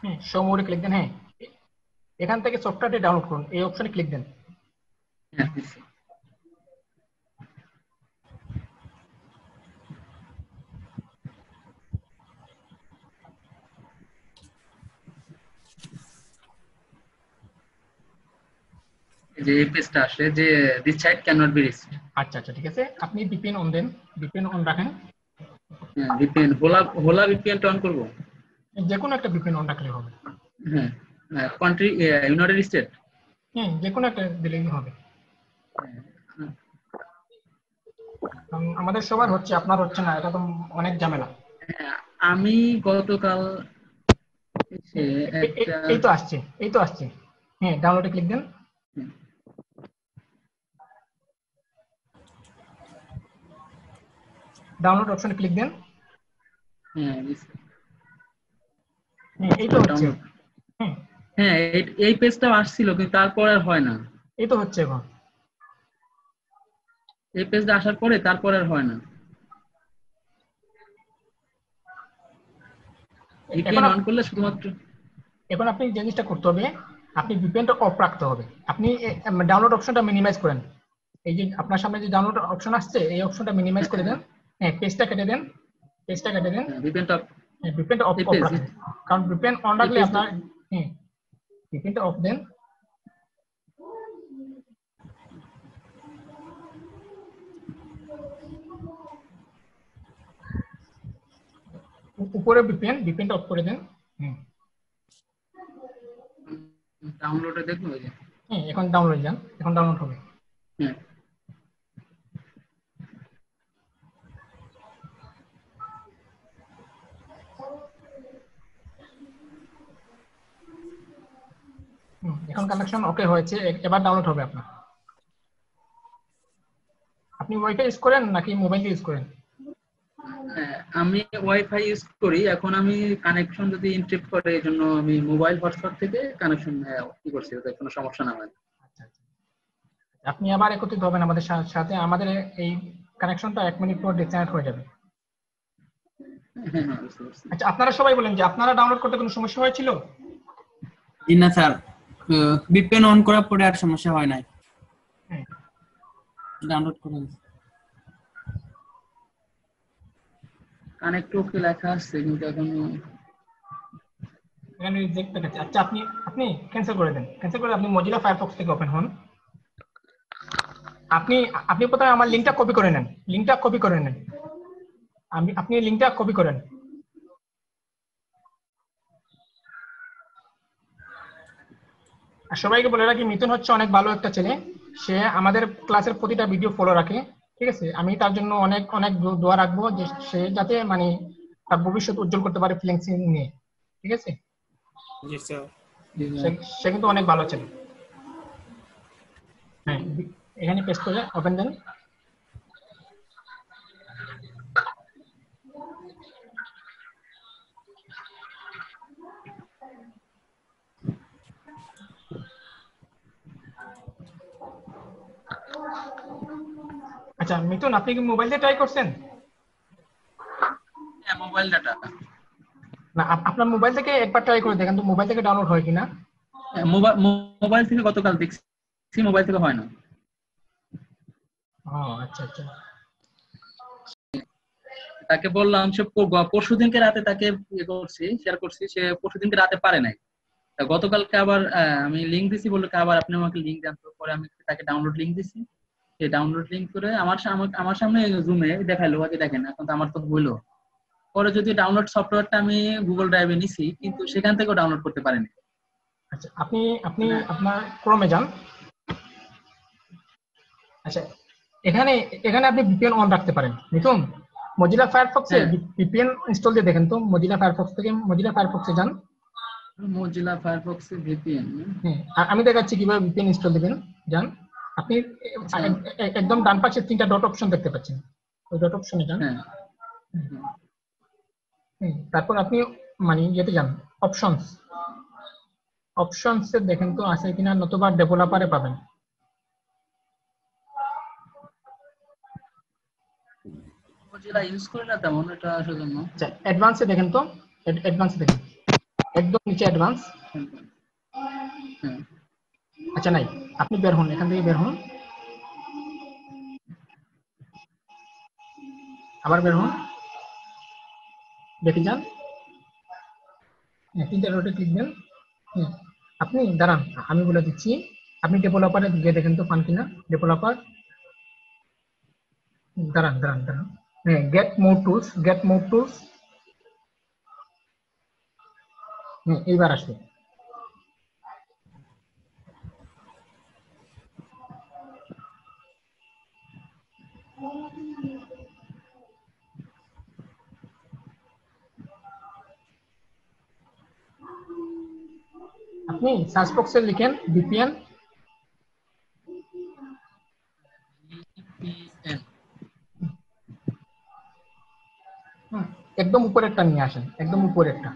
হ্যাঁ শো মোরে ক্লিক দেন। হ্যাঁ, এখান থেকে সফটওয়্যারটি ডাউনলোড করুন, এই অপশনে ক্লিক দেন। হ্যাঁ, যে এই পেজটা আসে যে this site cannot be reached. আচ্ছা ঠিক আছে, আপনি ভিপিএন অন দেন, ভিপিএন অন রাখেন। হ্যাঁ, ভিপিএন হোলা ভিপিএন অন করব। যে কোনো একটা ভিপিএন অন রাখলে হবে। হ্যাঁ, কান্ট্রি ইউনাইটেড স্টেট। হ্যাঁ, যে কোনো একটা দিলেই হবে। আমাদের সবার হচ্ছে, আপনার হচ্ছে না, এটা তো অনেক ঝামেলা। আমি গতকাল এই তো আসছে। হ্যাঁ, ডাউনলোডে ক্লিক দেন। ডাউনলোড অপশনে ক্লিক দেন। এই তো হচ্ছে। হ্যাঁ, এই পেজটাও আসছিল, কিন্তু তারপর আর হয় না। এই তো হচ্ছে এখন। এই পেজটা আসার পরে তারপর আর হয় না। ভিপিএন অন করলে শুধুমাত্র। এখন আপনি যে জিনিসটা করতে হবে, আপনি ভিপিএনটা অফ রাখতে হবে। আপনি ডাউনলোড অপশনটা মিনিমাইজ করেন। এই যে আপনার সামনে যে ডাউনলোড অপশন আসছে, এই অপশনটা মিনিমাইজ করে দেন। হ্যাঁ, পেজটা কেটে দেন। ভিপিএনটা VPN টা অফ it is রাখেন, কারণ VPN অন রাখলে আপনার VPN টা অফ দেন। উপরে VPN টা অফ করে দেন। ডাউনলোডে দেখবো এই যে এখন ডাউনলোড যান, এখন ডাউনলোড হবে। হ্যাঁ এখন কানেকশন ওকে হয়েছে, এবার ডাউনলোড হবে আপনার। আপনি ওয়াইফাই ইউজ করেন নাকি মোবাইল ইউজ করেন? আমি ওয়াইফাই ইউজ করি। এখন আমি কানেকশন যদি ইনক্রিপ্ট করে এই জন্য আমি মোবাইল হটস্পট থেকে কানেকশন কি করছি, ওতে কোনো সমস্যা না হয়। আচ্ছা আচ্ছা, আপনি আবার একত্রিত হবেন আমাদের সাথে, আমাদের এই কানেকশনটা 1 মিনিট পর ডিসকানেক্ট হয়ে যাবে। হ্যাঁ হ্যাঁ বুঝতে পারছি। আচ্ছা, আপনারা সবাই বলেন যে আপনারা ডাউনলোড করতে কোনো সমস্যা হয়েছিল? না স্যার, VPN অন করার পরে আর সমস্যা হয় নাই, ডাউনলোড করে কানেক্ট ওকে লেখা আছে কিন্তু এখন এখানে রিজেক্ট দেখাচ্ছে। আচ্ছা, আপনি ক্যান্সেল করে দেন, ক্যান্সেল করে আপনি মজিলা ফায়ারফক্স থেকে ওপেন হন। আপনি প্রথমে আমার লিংকটা কপি করে নেন, আপনি লিংকটা কপি করেন। আর সবাইকে বলে রাখি, মিথুন হচ্ছে অনেক ভালো একটা ছেলে, সে আমাদের ক্লাসের প্রতিটা ভিডিও ফলো রাখে, ঠিক আছে? আমি তার জন্য অনেক অনেক দোয়া রাখবো যে সে যাতে মানে তার ভবিষ্যৎ উজ্জ্বল করতে পারে ফ্রিল্যান্সিং নিয়ে, ঠিক আছে? জি স্যার। সে কিন্তু অনেক ভালো ছেলে। হ্যাঁ, এখানে পেস্ট করে ওপেন দেন। আচ্ছা মিথুন, আপনি কি মোবাইল দিয়ে ট্রাই করছেন? হ্যাঁ মোবাইল ডাটা। না, আপনার মোবাইল থেকে একবার ট্রাই করে দেখেন তো মোবাইল থেকে ডাউনলোড হয় কিনা। মোবাইল থেকে গতকাল দেখছি, মোবাইল থেকে হয় না। ও আচ্ছা আচ্ছা, তাকে বললাম, সে পরশুদিনকে রাতে তাকে শেয়ার করছি, সে পরশুদিনকে রাতে পারে নাই। গতকালকে আবার আমি লিংক দিছি, বললো আবার আপনি আমাকে লিংক দেন। তো পরে আমি তাকে ডাউনলোড লিংক দিছি, সে ডাউনলোড লিংক করে আমার সামনে জুমে দেখাইলো যে দেখেন, এখন তো আমার তো হইলো। পরে যদি ডাউনলোড সফটওয়্যারটা আমি গুগল ড্রাইভে নিছি, কিন্তু সেখান থেকেও ডাউনলোড করতে পারিনি। আচ্ছা আপনি আপনার ক্রোমে যান। আচ্ছা, এখানে আপনি VPN অন রাখতে পারেন। মিথুন, মজিলা ফায়ারফক্সে VPN ইনস্টল দিয়ে দেখেন তো, মজিলা ফায়ারফক্স থেকে মজিলা ফায়ারফক্সে যান। মোজিলা ফায়ারফক্সে VPN, হ্যাঁ, আমি দেখাচ্ছি কিভাবে VPN ইনস্টল দিবেন। যান, আপনি একদম ডান পাশে 3টা ডট অপশন দেখতে পাচ্ছেন, ওই ডট অপশনে যান। তারপর আপনি মানে ইয়েতে যান, অপশনসে দেখেন তো আছে কিনা, নতুবা ডেভেলপারে পাবেন। মোজিলা ইউজ করি না তেমন, এটা আসলে জন্য। আচ্ছা, অ্যাডভান্সে দেখেন তো, অ্যাডভান্সে দেখেন, একদম নিচে অ্যাডভান্স। আচ্ছা নাই, আপনি বের হন, এখান থেকে বের হন, আবার বের হন, দেখে যান, 3টা ডটে ক্লিক দেন। আপনি দাঁড়ান, আমি বলে দিচ্ছি, আপনি ডেভেলপারে গিয়ে দেখেন তো পান কিনা ডেভেলপার। দাঁড়ান, হ্যাঁ, গেট মোর টুলস, এইবার আসবে। আপনি সার্চ বক্সে লিখেন VPN, একদম উপরেরটা নিয়ে আসেন, একদম উপরেরটা।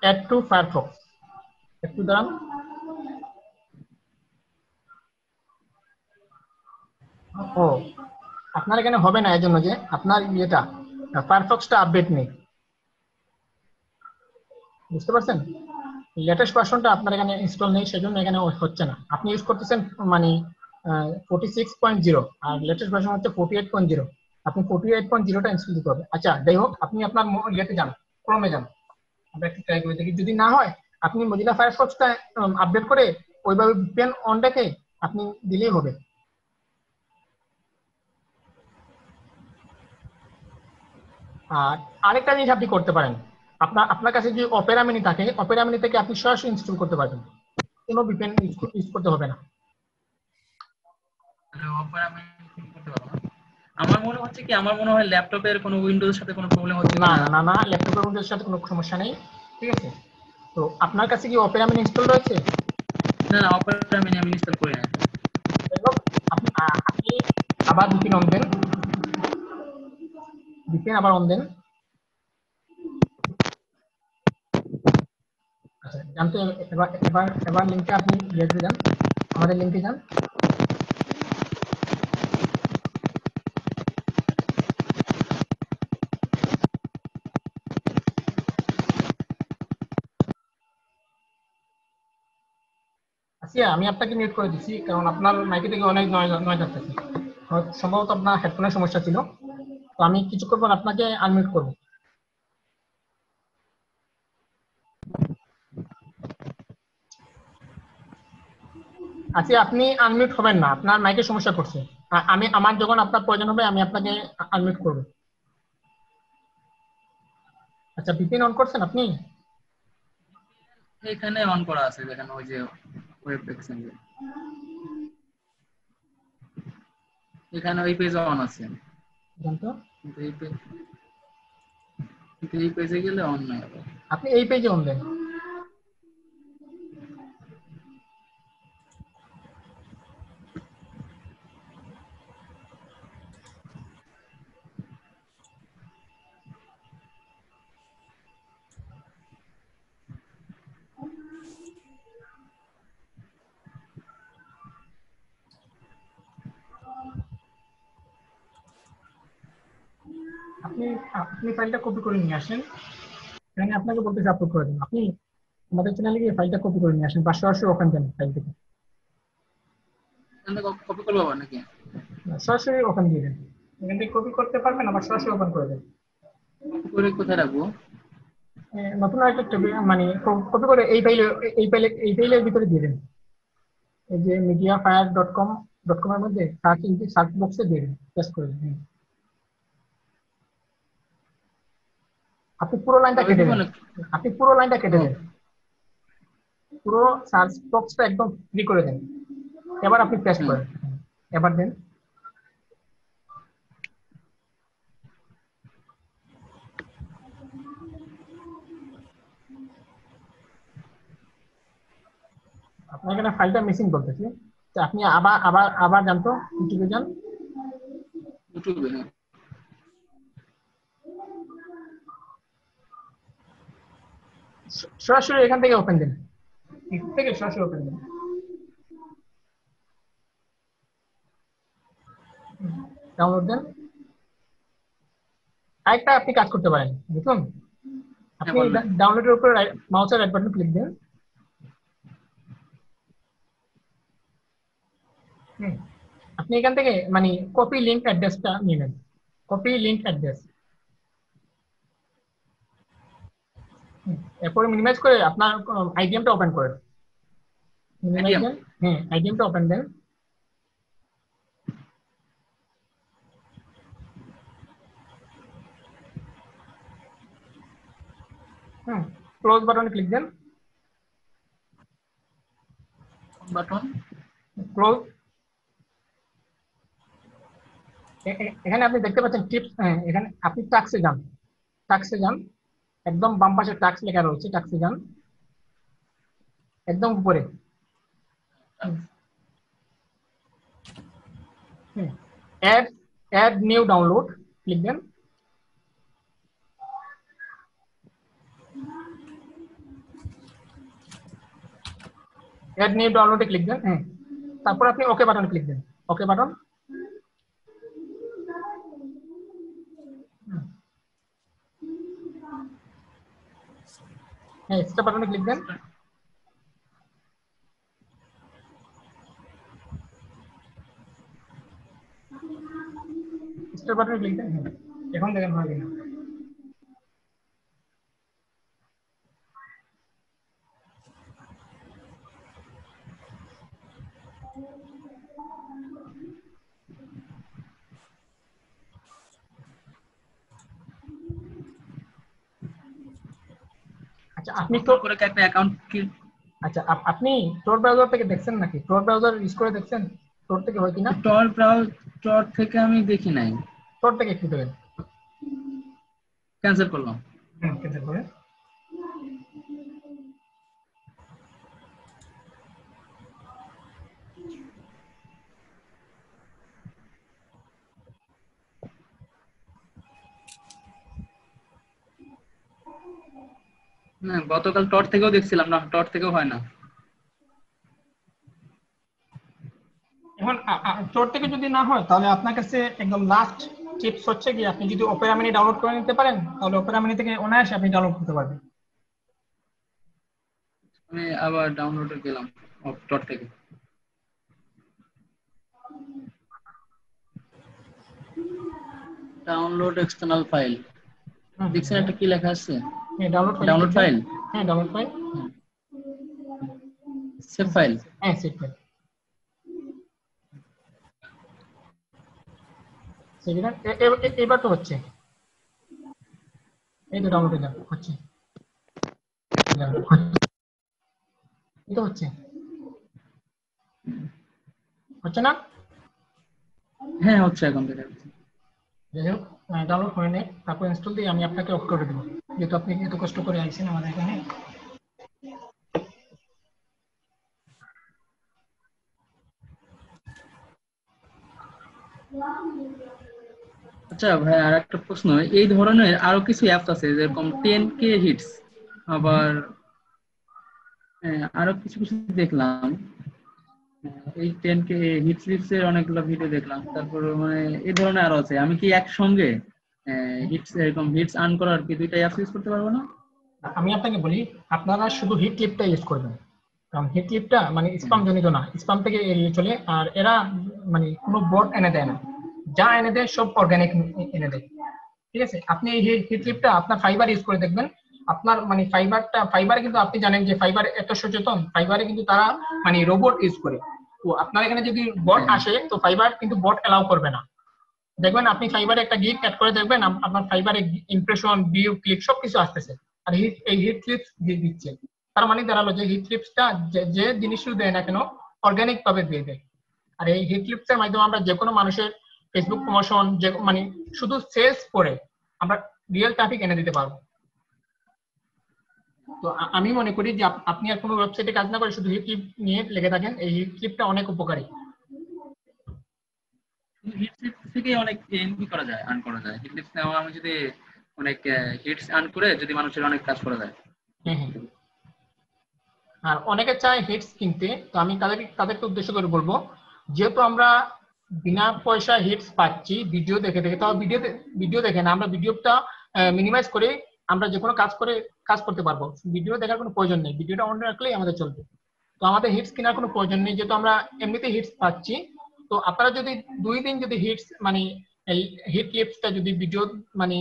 অ্যাড টু ফায়ারফক্স, একটু দাঁড়ান। ও, আপনার এখানে হবে না, এজন্য যে আপনার ইয়েটা ফায়ারফক্সটা আপডেট নেই, বুঝতে পারছেন? লেটেস্ট ভার্সনটা আপনার এখানে ইনস্টল নেই, সেজন্য এখানে হচ্ছে না। আপনি ইউজ করতেছেন মানে 46.0 আর লেটেস্ট ভার্সন হচ্ছে 48.0। আপনি 48.0টা ইনস্টল দিতে হবে। আচ্ছা যাই হোক, আপনি আপনার ইয়েতে যান, ক্রমে যান, আমরা একটু ট্রাই করে দেখি। যদি না হয় আপনি মজিলা ফায়ারফক্সটা আপডেট করে ওইভাবে VPN অন রেখে আপনি দিলেই হবে। আর আরেকটা জিনিস আপনি করতে পারেন, আপনার কাছে যদি অপেরা মিনি থাকে, অপেরা মিনি থেকে আপনি সরাসরি ইনস্টল করতে পারবেন, কোনো VPN ইউজ করতে হবে না। অপেরা আমি করতে পারবো না। আমার মনে হয় ল্যাপটপের কোনো উইন্ডোজের সাথে কোনো প্রবলেম হচ্ছে না কিনা। না না, ল্যাপটপের উইন্ডোজের সাথে কোনো সমস্যা নেই, ঠিক আছে? তো আপনার কাছে কি অপেরা মিনি ইনস্টল রয়েছে? না না, অপেরা আমি ইনস্টল করি না। আপনি আবার VPN অন দেন, VPN আবার অন দেন। আচ্ছা জানতে এবার এবার এবার লিঙ্কে আপনি ইয়েতে যান, আমাদের লিঙ্কে যান। আসিয়া, আমি আপনাকে মিউট করে দিচ্ছি কারণ আপনার মাইকে থেকে অনেক নয়েজ আসতেছে। সম্ভবত আপনার হেডফোনের সমস্যা ছিল। তো আমি কিছুক্ষণ পর আপনাকে আনমিউট করব। আচ্ছা আপনি আনমিউট হবেন না, আপনার মাইকের সমস্যা করছে। আমার যখন আপনার প্রয়োজন হবে আমি আপনাকে আনমিউট করব। আচ্ছা VPN অন করছেন আপনি? এখানে অন করা আছে, দেখেন ওই যে ওয়েব এক্সচেঞ্জ, এখানে ওই পেজ অন আছে, জানতো কিন্তু এই পেজে গেলে অন নাই আবার। আপনি এই পেজে অন দেন। আপনি আপনি ফাইলটা কপি করে নিয়ে আসেন, এখানে আপনাকে বলতেছি আপলোড করে দিন। আপনি আমাদের চ্যানেলে গিয়ে ফাইলটা কপি করে নিয়ে আসেন, 580 ওখান দেন ফাইল থেকে, এখান থেকে কপি করবো আবার নাকি? সরাসরি ওখান দিয়ে দেন। এখান থেকে কপি করতে পারবেন, আবার সরাসরি ওপেন করে দেন। কপি করে কোথায় রাখবো? নতুন একটা টেবিল মানে কপি করে এই ফাইলের ভিতরে দিয়ে দেন। এই যে mediafire.com এর মধ্যে সার্চ বক্সে দিয়ে দেন, পেস্ট করে দিন। আপনি পুরো লাইনটা তবে কেটে দিব দেন, নাকি? আপনি পুরো লাইনটা কেটে ও, দেন, পুরো সার্চ বক্সটা একদম ফ্রি করে দেন। এবার আপনি পেস্ট হুম। করেন, এবার দেন। আপনার এখানে ফাইলটা মিসিং বলতেছি, তো আপনি আবার আবার আবার যান তো, ইউটিউবে যান। ইউটিউবে, হ্যাঁ। সরাসরি এখান থেকে ওপেন দেন, এখান থেকে সরাসরি ওপেন দেন, ডাউনলোড দেন। আরেকটা আপনি কাজ করতে পারেন, বুঝুন, হ্যাঁ আপনি বলবেন। ডাউনলোডের উপরে মাউসের রাইট বাটন ক্লিক দেন। আপনি এখান থেকে মানে কপি লিংক অ্যাড্রেসটা নিয়ে নেন, কপি লিংক অ্যাড্রেস। এরপরে মিনিমাইজ করে আপনার আইডিএমটা ওপেন করেন, মিনিমাইজ আইডিএম। দেন। আইডিএমটা ওপেন দেন। ক্লোজ বাটনে ক্লিক দেন, বাটন। ক্লোজ। এখানে আপনি দেখতে পাচ্ছেন টিপস, এখানে আপনি টাক্সে যান, টাক্সে যান, একদম বাম পাশে টাক্স লেখা রয়েছে, টাক্সে যান একদম উপরে। Add add new download click দেন। অ্যাড নিউ ডাউনলোডে ক্লিক দেন। তারপর আপনি ওকে বাটন ক্লিক দেন, ওকে বাটন। স্টার্ট বাটনে ক্লিক দেন। স্টার বাটনে ক্লিক দেন। এখন দেখেন হয় কিনা। আচ্ছা আপনি তো করে কি একটা অ্যাকাউন্ট কি আচ্ছা আপনি টোর ব্রাউজার থেকে দেখছেন নাকি? টোর ব্রাউজার ইউজ করে দেখছেন টোর থেকে হয় কিনা? টর থেকে আমি দেখি নাই, টোর থেকে একটু দেখেন। ক্যান্সেল করলাম। ক্যান্সেল করে না, গতকাল টর থেকেও দেখছিলাম না, টর থেকেও হয় না। এখন টোর থেকে যদি না হয় তাহলে আপনার কাছে একদম লাস্ট টিপস হচ্ছে কি আপনি যদি অপেরা মিনি ডাউনলোড করে নিতে পারেন তাহলে অপেরা মিনি থেকে অনায়াসে আপনি ডাউনলোড করতে পারবেন। আমি আবার ডাউনলোডে গেলাম টর থেকে। ডাউনলোড এক্সটার্নাল ফাইল দেখছেন একটা কি লেখা আছে? হ্যাঁ ডাউনলোড ফাইল, হ্যাঁ ডাউনলোড ফাইল, সেভ ফাইল, হ্যাঁ সেভ ফাইল সেটা এবার তো হচ্ছে, এই তো ডাউনলোড হচ্ছে, এই তো হচ্ছে না? হ্যাঁ হচ্ছে, এখন দেখা যাচ্ছে। যাই হোক ডাউনলোড করে নেই, তারপর ইনস্টল দিয়ে আমি আপনাকে অফ করে দেবো, যেহেতু আপনি এত কষ্ট করে আইছেন আমাদের এখানে। আচ্ছা ভাই, আর একটা প্রশ্ন, এই ধরনের আরো কিছু অ্যাপস আছে যেরকম 10K হিটস, আবার আরো কিছু কিছু দেখলাম, এই 10K হিটস এর অনেকগুলো ভিডিও দেখলাম, তারপর মানে এই ধরনের আরো আছে। আমি কি একসঙ্গে হিটস এরকম হিটস আর্ন করার কি দুইটা অ্যাপস ইউজ করতে পারবো না? আমি আপনাকে বলি আপনারা শুধু হিট ক্লিপটা ইউজ করবেন, কারণ হিট ক্লিপটা মানে স্প্যাম জনিত না, স্প্যাম থেকে এড়িয়ে চলে, আর এরা মানে কোনো বট এনে দেয় না, যা এনে দেয় সব অর্গানিক এনে দেয়। ঠিক আছে, আপনি এই হিট ক্লিপটা আপনার ফাইবার ইউজ করে দেখবেন, আপনার মানে ফাইবারে কিন্তু আপনি জানেন যে ফাইবার এত সচেতন, ফাইবারে কিন্তু তারা মানে রোবট ইউজ করে। তো আপনার এখানে যদি বট আসে তো ফাইবার কিন্তু বট এলাও করবে না। দেখবেন আপনি ফাইবারে একটা গিগ অ্যাড করে দেখবেন আপনার ফাইবারে ইমপ্রেশন ভিউ ক্লিক সবকিছু আসতেছে, আর এই হিট ক্লিপস দিয়ে দিচ্ছে। তার মানে দাঁড়ালো যে হিট ক্লিপসটা যে জিনিসও দেয় না কেন অর্গানিক ভাবে দিয়ে দেয়। আর এই হিট ক্লিপসের মাধ্যমে আমরা যে কোনো মানুষের ফেসবুক প্রমোশন যে মানে শুধু সেলস করে আমরা রিয়েল ট্রাফিক এনে দিতে পারবো। তো আমি মনে করি যে আপনি আর কোনো ওয়েবসাইটে কাজ না করে শুধু হিট ক্লিপ নিয়ে লেগে থাকেন, এই হিট ক্লিপটা অনেক উপকারী। হিটস থেকে অনেক এনপি করা যায়, আর্ন করা যায়। হিটস নেওয়া, আমি যদি অনেক হিটস আর্ন করে যদি মানুষের অনেক কাজ করা যায়। হ্যাঁ হ্যাঁ, আর অনেকে চায় হিটস কিনতে, তো আমি তাদেরকে উদ্দেশ্য করে বলবো, যেহেতু আমরা বিনা পয়সা হিটস পাচ্ছি ভিডিও দেখে দেখে, তাও ভিডিও দেখে না, আমরা ভিডিওটা মিনিমাইজ করে আমরা যে কোনো কাজ করতে পারবো, ভিডিও দেখার কোনো প্রয়োজন নেই, ভিডিওটা অন রাখলেই আমাদের চলবে। তো আমাদের হিটস কেনার কোনো প্রয়োজন নেই, যেহেতু আমরা এমনিতে হিটস পাচ্ছি। তো আপনারা যদি 2 দিন যদি হিটস মানে এই হিট ক্লিপসটা যদি ভিডিও মানে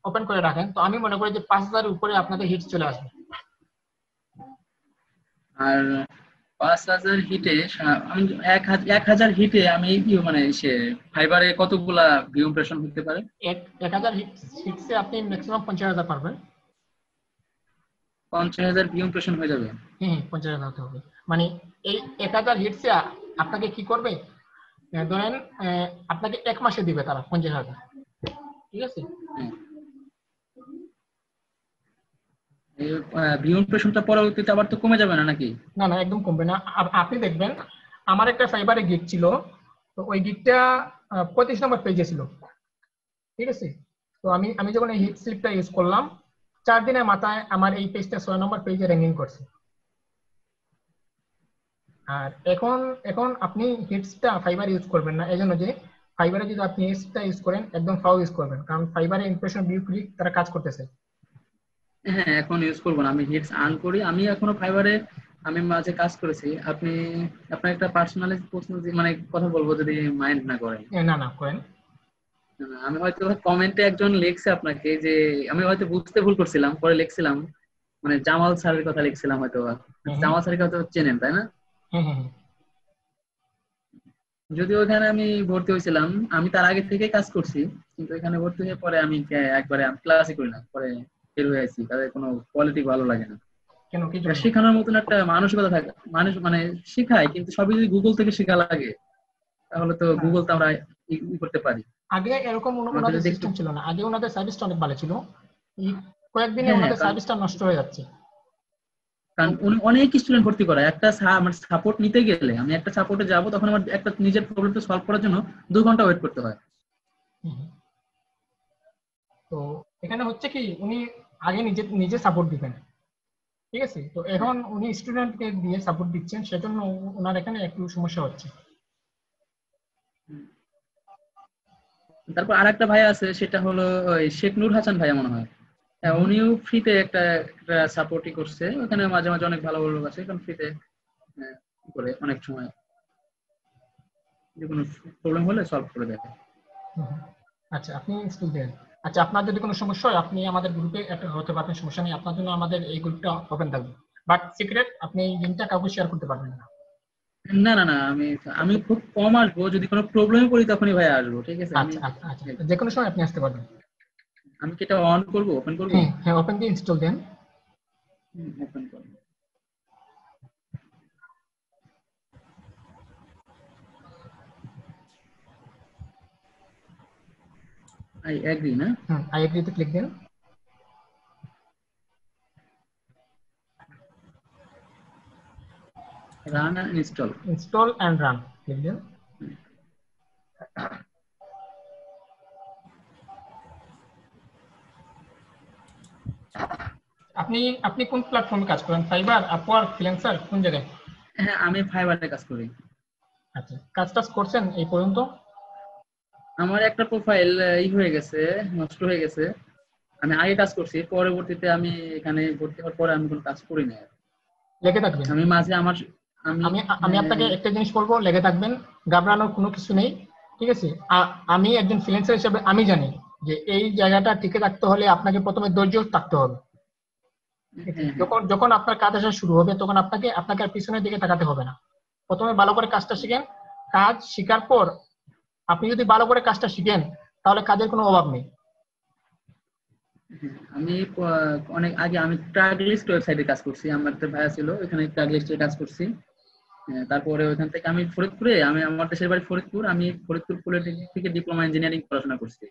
ওপেন করে রাখেন, তো আমি মনে করি যে 5,000 উপরে আপনাদের হিটস চলে আসবে। আর 5,000 হিটে আমি 1,000 হিটে আমি মানে সে ফাইবারে কতগুলা ভিউ ইমপ্রেশন হতে পারে? 1,000 হিটসে আপনি ম্যাক্সিমাম 50,000 পারবেন। 50,000 ভিউ ইমপ্রেশন হয়ে যাবে? হ্যাঁ 50,000 হতে হবে, মানে এই 1,000 হিটসে আপনাকে কি করবে, ধরেন আপনাকে 1 মাসে দিবে তারা 50,000। ঠিক আছে, এই ভিউ ইমপ্রেশনটা পরবর্তীতে আবার তো কমে যাবে না নাকি? না না একদম কমবে না। আপনি দেখবেন আমার একটা ফাইবারে গিগ ছিল, তো ওই গিগটা 25 নম্বর পেজে ছিল। ঠিক আছে, তো আমি যখন এই হিট স্লিপটা ইউজ করলাম 4 দিনের মাথায় আমার এই পেজটা 6 নম্বর পেজে র্যাঙ্কিং করছে। আর এখন আপনি হিটসটা ফাইবার ইউজ করবেন না, এই জন্য যে ফাইবারে যদি আপনি হিটসটা ইউজ করেন একদম ফাও ইউজ করবেন, কারণ ফাইবারে ইমপ্রেশন ভিউ ক্লিক তারা কাজ করতেছে। হ্যাঁ, এখন ইউজ করবো না, আমি হিটস আর্ন করি। আমি এখনো ফাইবারে আমি মাঝে কাজ করেছি। আপনার একটা পার্সোনালি প্রশ্ন মানে কথা বলবো যদি মাইন্ড না করেন? না না করেন। না, আমি হয়তো কমেন্টে একজন লিখছে আপনাকে যে আমি হয়তো বুঝতে ভুল করছিলাম, পরে লিখছিলাম মানে জামাল স্যারের কথা লিখছিলাম হয়তো। জামাল স্যারের কথা চেনেন তাই না? হ্যাঁ হ্যাঁ হ্যাঁ। যদিও ওখানে আমি ভর্তি হয়েছিলাম, আমি তার আগে থেকে কাজ করছি, কিন্তু এখানে ভর্তি হয়ে পরে আমি একবারে ক্লাসই করি না, পরে বের হয়ে আসি, তাদের কোনো কোয়ালিটি ভালো লাগে না। কেন, কি এটা জন্য? শেখানোর মতন একটা মানসিকতা থাকে, মানুষ মানে শেখায়, কিন্তু সবই যদি গুগল থেকে শেখা লাগে তাহলে তো গুগল তো আমরা করতে পারি। আগে এরকম আমাদের ওনাদের যদি একটু সিস্টেম ছিল না, আগে ওনাদের সার্ভিসটা অনেক ভালো ছিল। এই কয়েকদিনে হ্যাঁ হ্যাঁ, ওনাদের কারণ সার্ভিসটা নষ্ট হয়ে যাচ্ছে। কারণ উনি অনেক স্টুডেন্ট ভর্তি করায়, একটা মানে সাপোর্ট নিতে গেলে আমি একটা সাপোর্টে যাব, তখন আমার একটা নিজের প্রবলেমটা সলভ করার জন্য 2 ঘন্টা ওয়েট করতে হয়। হুম। তো এখানে হচ্ছে কি, উনি আগে নিজে নিজে সাপোর্ট দিবেন, ঠিক আছে? তো এখন উনি স্টুডেন্টকে দিয়ে সাপোর্ট দিচ্ছেন, সেজন্য ওনার এখানে একটু সমস্যা হচ্ছে। তারপর আরেকটা ভাই আছে, সেটা হলো ওই শেখ নূর হাসান ভাইয়া মনে হয়। হ্যাঁ, হুম। উনিও ফ্রিতে একটা সাপোর্টই করছে, ওখানে মাঝে মাঝে অনেক ভালো ভালো লোক আছে, এখন ফ্রিতে করে অনেক সময় যে কোনো প্রবলেম হলে সলভ করে দেয়। হুম। আচ্ছা, আপনি স্টুডেন্ট। আচ্ছা, আপনার যদি কোনো সমস্যা হয় আপনি আমাদের গ্রুপে একটা হতে পারবেন, সমস্যা নেই। আপনার জন্য আমাদের এই গ্রুপটা ওপেন থাকবে, বাট সিক্রেট, আপনি এই লিঙ্কটা কাউকে শেয়ার করতে পারবেন না। না না না, আমি আমি খুব কম আসবো, যদি কোনো প্রবলেমে পড়ি তখনই ভাই আসবো, ঠিক আছে? আমি আচ্ছা আচ্ছা আচ্ছা, যে কোনো সময় আপনি আসতে পারবেন। আমি কি এটা অন করবো, ওপেন করবো? হ্যাঁ হ্যাঁ, ওপেন দিয়ে ইনস্টল দেন। ওপেন করবো। আই এগ্রি না? হুম, আই এগ্রিতে ক্লিক দেন। Run install. Install and run click দেন। আপনি আপনি কোন প্ল্যাটফর্মে কাজ করেন? ফাইবার, আপওয়ার্ক, ফ্রিল্যান্সার, কোন জায়গায়? হ্যাঁ, আমি ফাইবারে কাজ করি। আচ্ছা, কাজ টাজ করছেন এই পর্যন্ত? আমার একটা প্রোফাইল হয়ে গেছে, নষ্ট হয়ে গেছে। আমি আগে কাজ করছি, পরবর্তীতে আমি এখানে ভর্তি হওয়ার পরে আমি কোনো কাজ করি না আর। লেগে থাকবেন। আমি মাঝে আমার আমি আমি আমি আপনাকে একটা জিনিস বলবো, লেগে থাকবেন, ঘাবড়ানোর কোনো কিছু নেই, ঠিক আছে? আমি একজন ফ্রিল্যান্সার হিসেবে আমি জানি যে এই জায়গাটা টিকে রাখতে হলে আপনাকে প্রথমে ধৈর্য থাকতে হবে। হ্যাঁ হ্যাঁ যখন যখন আপনার কাজ আসা শুরু হবে তখন আপনাকে আপনাকে আর পিছনের দিকে তাকাতে হবে না। প্রথমে ভালো করে কাজটা শিখেন, কাজ শেখার পর আপনি যদি ভালো করে কাজটা শিখেন তাহলে কাজের কোনো অভাব নেই। হ্যাঁ, আমি অনেক আগে আমি ট্র্যাক লিস্ট ওয়েবসাইটে কাজ করছি, আমার একটা ভাইয়া ছিল, ওখানে ট্র্যাক লিস্টে কাজ করছি। তারপরে ওইখান থেকে আমি ফরিদপুরে, আমি আমার দেশের বাড়ি ফরিদপুর, আমি ফরিদপুর পলিটেকনিক থেকে ডিপ্লোমা ইঞ্জিনিয়ারিং পড়াশোনা করছি।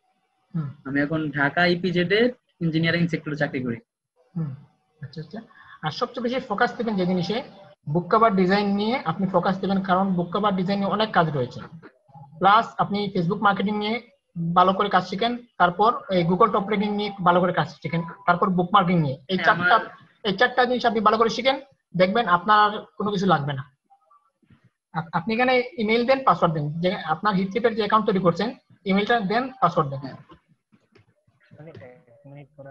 হুম আমি এখন ঢাকা ইপিজেড এ ইঞ্জিনিয়ারিং সেক্টরে চাকরি করি। হুম। আচ্ছা আচ্ছা। আর সবচেয়ে বেশি ফোকাস দেবেন যে জিনিসে, বুক কভার ডিজাইন নিয়ে আপনি ফোকাস দেবেন, কারণ বুক কভার ডিজাইনে অনেক কাজ রয়েছে। প্লাস আপনি ফেসবুক মার্কেটিং নিয়ে ভালো করে কাজ শিখেন, তারপর এই গুগল টপ রেটিং নিয়ে ভালো করে কাজ শিখেন, তারপর বুক মার্কিং নিয়ে এই হ্যাঁ, চারটা এই চারটা জিনিস আপনি ভালো করে শিখেন, দেখবেন আপনার আর কোনো কিছু লাগবে না। আপনি এখানে ইমেল দেন, পাসওয়ার্ড দেন, যে আপনার হিটলিপের যে অ্যাকাউন্ট তৈরি করছেন ইমেলটা দেন, পাসওয়ার্ড দেন। হ্যাঁ। মিনিট পরে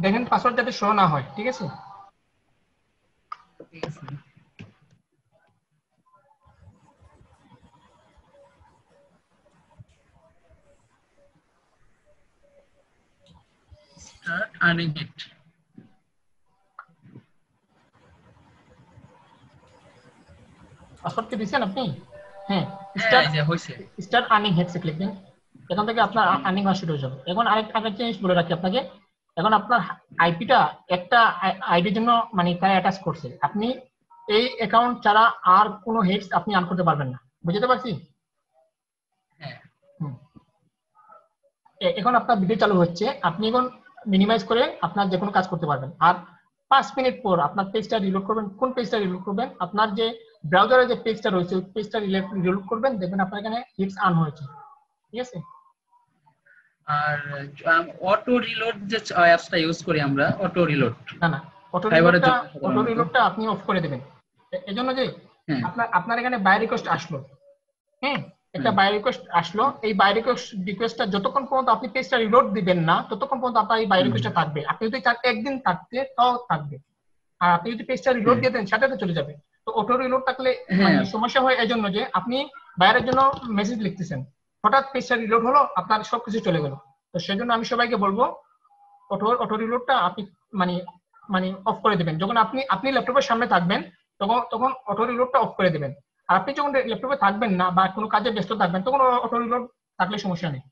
দেখেন পাসওয়ার্ড যাতে শো না হয়, ঠিক আছে? ঠিক আছে। Start earning it. পাসওয়ার্ড কি দিচ্ছেন আপনি? হ্যাঁ, হ্যাঁ, এই যে হইছে। স্টার্ট আর্নিং হেডসে ক্লিক দিন। এখান থেকে আপনার আর্নিং হওয়া শুরু হয়ে যাবে। এখন আরেকটা জিনিস বলে রাখি আপনাকে, এখন আপনার আইপিটা একটা আইডির জন্য মানে তারা অ্যাটাচ করছে, আপনি এই অ্যাকাউন্ট ছাড়া আর কোনো হেডস আপনি আর্ন করতে পারবেন না, বুঝতে পারছি? হ্যাঁ। এখন আপনার ভিডিও চালু হচ্ছে, আপনি এখন মিনিমাইজ করে আপনার যে কোনো কাজ করতে পারবেন। আর 5 মিনিট পর আপনার পেজটা রিলোড করবেন। কোন পেজটা রিলোড করবেন? আপনার যে ব্রাউজারে যে পেজটা রয়েছে ওই পেজটা রিলোড করবেন, দেখবেন আপনার এখানে হিটস আর্ন হয়েছে, ঠিক আছে? আর অটো রিলোড যে অ্যাপসটা ইউজ করি আমরা, অটো রিলোড না, অটো ফাইবারের রিলোডটা আপনি অফ করে দেবেন। এজন্য যে হ্যাঁ আপনার এখানে বাই রিকোয়েস্ট আসলো, হ্যাঁ, একটা বাই রিকোয়েস্ট আসলো, এই বাই রিকোয়েস্টটা যতক্ষণ পর্যন্ত আপনি পেজটা রিলোড দিবেন না ততক্ষণ পর্যন্ত আপনার এই বাই রিকোয়েস্টটা থাকবে। আপনি যদি চান একদিন থাকতে তাও থাকবে, আর আপনি যদি পেজটা রিলোড দিয়ে দেন সাথে চলে যাবে। তো অটো রিলোড থাকলে মানে সমস্যা হয় এই জন্য যে আপনি বাইরের জন্য মেসেজ লিখতেছেন, হঠাৎ পেজটা রিলোড হলো, আপনার সবকিছু চলে গেল। তো সেজন্য আমি সবাইকে বলবো অটো রিলোডটা আপনি মানে মানে অফ করে দিবেন। যখন আপনি ল্যাপটপের সামনে থাকবেন তখন অটো রিলোডটা অফ করে দিবেন। আর আপনি যখন ল্যাপটপে থাকবেন না বা কোনো কাজে ব্যস্ত থাকবেন তখন অটো রিলোড থাকলে সমস্যা নেই।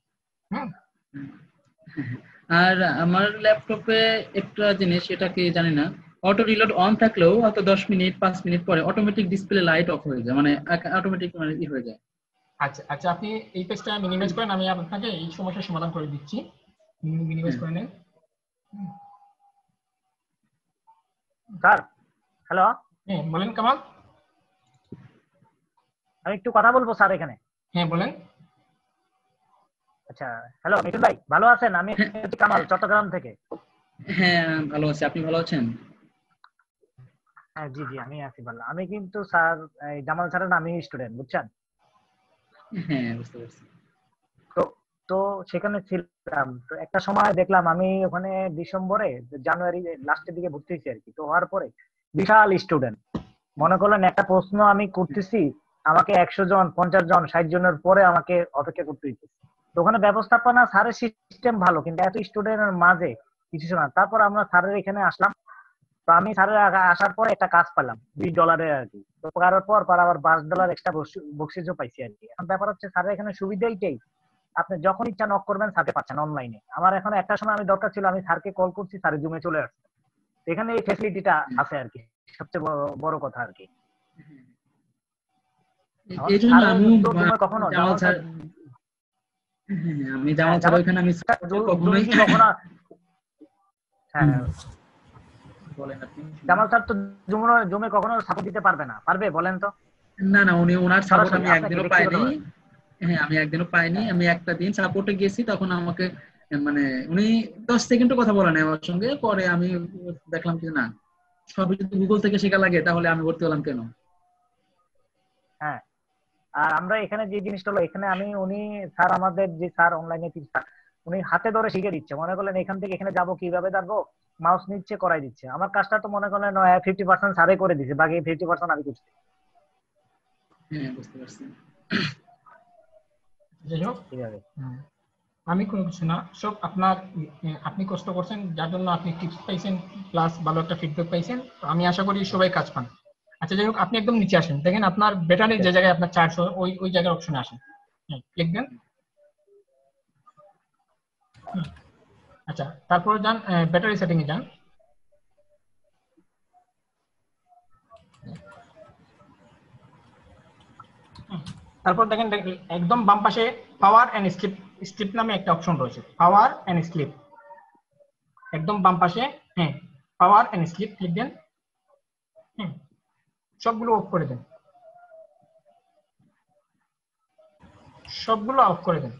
আর আমার ল্যাপটপে একটা জিনিস, এটা কি জানি না, অটো রিলোড অন থাকলেও হয়তো 10 মিনিট 5 মিনিট পরে অটোমেটিক ডিসপ্লে লাইট অফ হয়ে যায়, মানে অটোমেটিক মানে ই হয়ে যায়। আচ্ছা আচ্ছা, আপনি এই পেজটা মিনিমাইজ করেন, আমি আপনাকে এই সমস্যার সমাধান করে দিচ্ছি। মিনিমাইজ করে নেন স্যার। হ্যালো, হ্যাঁ বলেন কামাল। আমি একটু কথা বলবো স্যার এখানে। হ্যাঁ বলেন। আচ্ছা, হ্যালো মিঠুন ভাই, ভালো আছেন? আমি কামাল, চট্টগ্রাম থেকে। হ্যাঁ ভালো আছি, আপনি ভালো আছেন? হ্যাঁ জি জি, আমি আছি ভালো। আমি কিন্তু স্যার এই জামাল স্যারের আমি স্টুডেন্ট, বুঝছেন? হ্যাঁ বুঝতে পারছি। তো তো সেখানে ছিলাম, তো একটা সময় দেখলাম আমি ওখানে ডিসেম্বরে জানুয়ারি লাস্টের দিকে ভর্তি হয়েছি আর কি। তো হওয়ার পরে বিশাল স্টুডেন্ট, মনে করলেন একটা প্রশ্ন আমি করতেছি, আমাকে 100 জন 50 জন 60 জনের পরে আমাকে অপেক্ষা করতে হইতেছে। তো ওখানে ব্যবস্থাপনা স্যারের সিস্টেম ভালো, কিন্তু এত স্টুডেন্টের মাঝে কিছু না। তারপর আমরা স্যারের এখানে আসলাম। তো আমি স্যারের আসার পরে একটা কাজ পেলাম $20 আর কি। তো করার পর আবার $5 এক্সট্রা বকশিসও পাইছি আর কি। এখন ব্যাপার হচ্ছে স্যারের এখানে সুবিধা এইটাই, আপনি যখন ইচ্ছা নক করবেন স্যারকে পাচ্ছেন অনলাইনে। আমার এখন একটা সময় আমি দরকার ছিল, আমি স্যারকে কল করছি, স্যার জুমে চলে আসছে। এখানে এই ফ্যাসিলিটিটা আছে আর কি, সবচেয়ে বড় কথা আর কি। এই জন্য আমি কখনো জামাল স্যার, আমি জামাল স্যার ওখানে আমি কখনোই কখনো হ্যাঁ বলেন আপনি। জামাল স্যার তো জুমে কখনো সাপোর্ট দিতে পারবে না, পারবে বলেন তো? না না, উনি ওনার সাপোর্ট আমি সরাসরি একদিনও আপনাকে পাইনি। ব্যক্তিগতভাবে। হ্যাঁ আমি একদিনও পাইনি। আমি একটা দিন সাপোর্টে গেছি, তখন আমাকে মানে উনি 10 সেকেন্ডও কথা বলেন আমার সঙ্গে। পরে আমি দেখলাম কি না, সবই যদি গুগল থেকে শেখা লাগে তাহলে আমি ভর্তি হলাম কেন। হ্যাঁ, আর আমরা এখানে যে জিনিসটা হলো, এখানে উনি স্যার, আমাদের যে স্যার অনলাইনে স্যার, উনি হাতে ধরে শিখে দিচ্ছে। মনে করলেন এখান থেকে এখানে যাবো, কিভাবে যাবো, মাউস নিচ্ছে করাই দিচ্ছে। আমার কাজটা তো মনে করলেন 50% স্যারে করে দিচ্ছে, বাকি 50% আমি করছি। হ্যাঁ বুঝতে পারছি। যাই হোক, কিভাবে আমি কোনো কিছু না, সব আপনি কষ্ট করছেন, যার জন্য আপনি টিপস পাইছেন প্লাস ভালো একটা ফিডব্যাক পাইছেন। তো আমি আশা করি সবাই কাজ পান। আচ্ছা যাই হোক, আপনি একদম নিচে আসেন, দেখেন আপনার ব্যাটারির যে জায়গায় আপনার চার্জ ওই জায়গার অপশনে আসেন, ক্লিক দেন। আচ্ছা, তারপরে যান ব্যাটারি সেটিং এ যান। তারপর দেখেন একদম বাম পাশে পাওয়ার এন্ড স্লিপ নামে একটা অপশন রয়েছে, পাওয়ার এন্ড স্লিপ, একদম বাম পাশে। হ্যাঁ, পাওয়ার এন্ড স্লিপ ক্লিক দেন। সবগুলো অফ করে দেন, সবগুলো অফ করে দেন।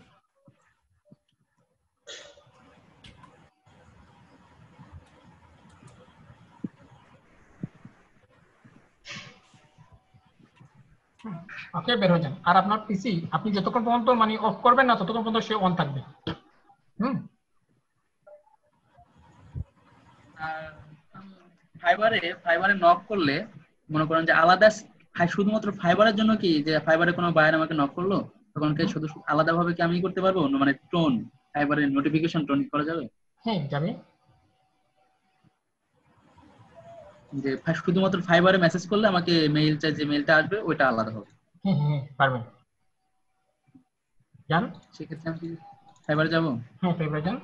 ওকে, বের হয়ে যান। আর আপনার পিসি আপনি যতক্ষণ পর্যন্ত মানে অফ করবেন না ততক্ষণ পর্যন্ত সে অন থাকবে। ফাইবারে নক করলে মনে করেন যে আলাদা শুধুমাত্র ফাইবারের জন্য কি, যে ফাইবারে কোনো বায়ার আমাকে নক করলো তখন কি শুধু আলাদাভাবে কি আমি করতে পারবো, মানে টোন ফাইবারের নোটিফিকেশন টোন করা যাবে? হ্যাঁ যাবে। যে শুধুমাত্র ফাইবারে মেসেজ করলে আমাকে মেইলটা, যে মেইলটা আসবে ওইটা আলাদা হবে? হ্যাঁ হ্যাঁ পারবেন, যান। সেক্ষেত্রে আমি ফাইবারে যাবো? হ্যাঁ ফাইবারে যান।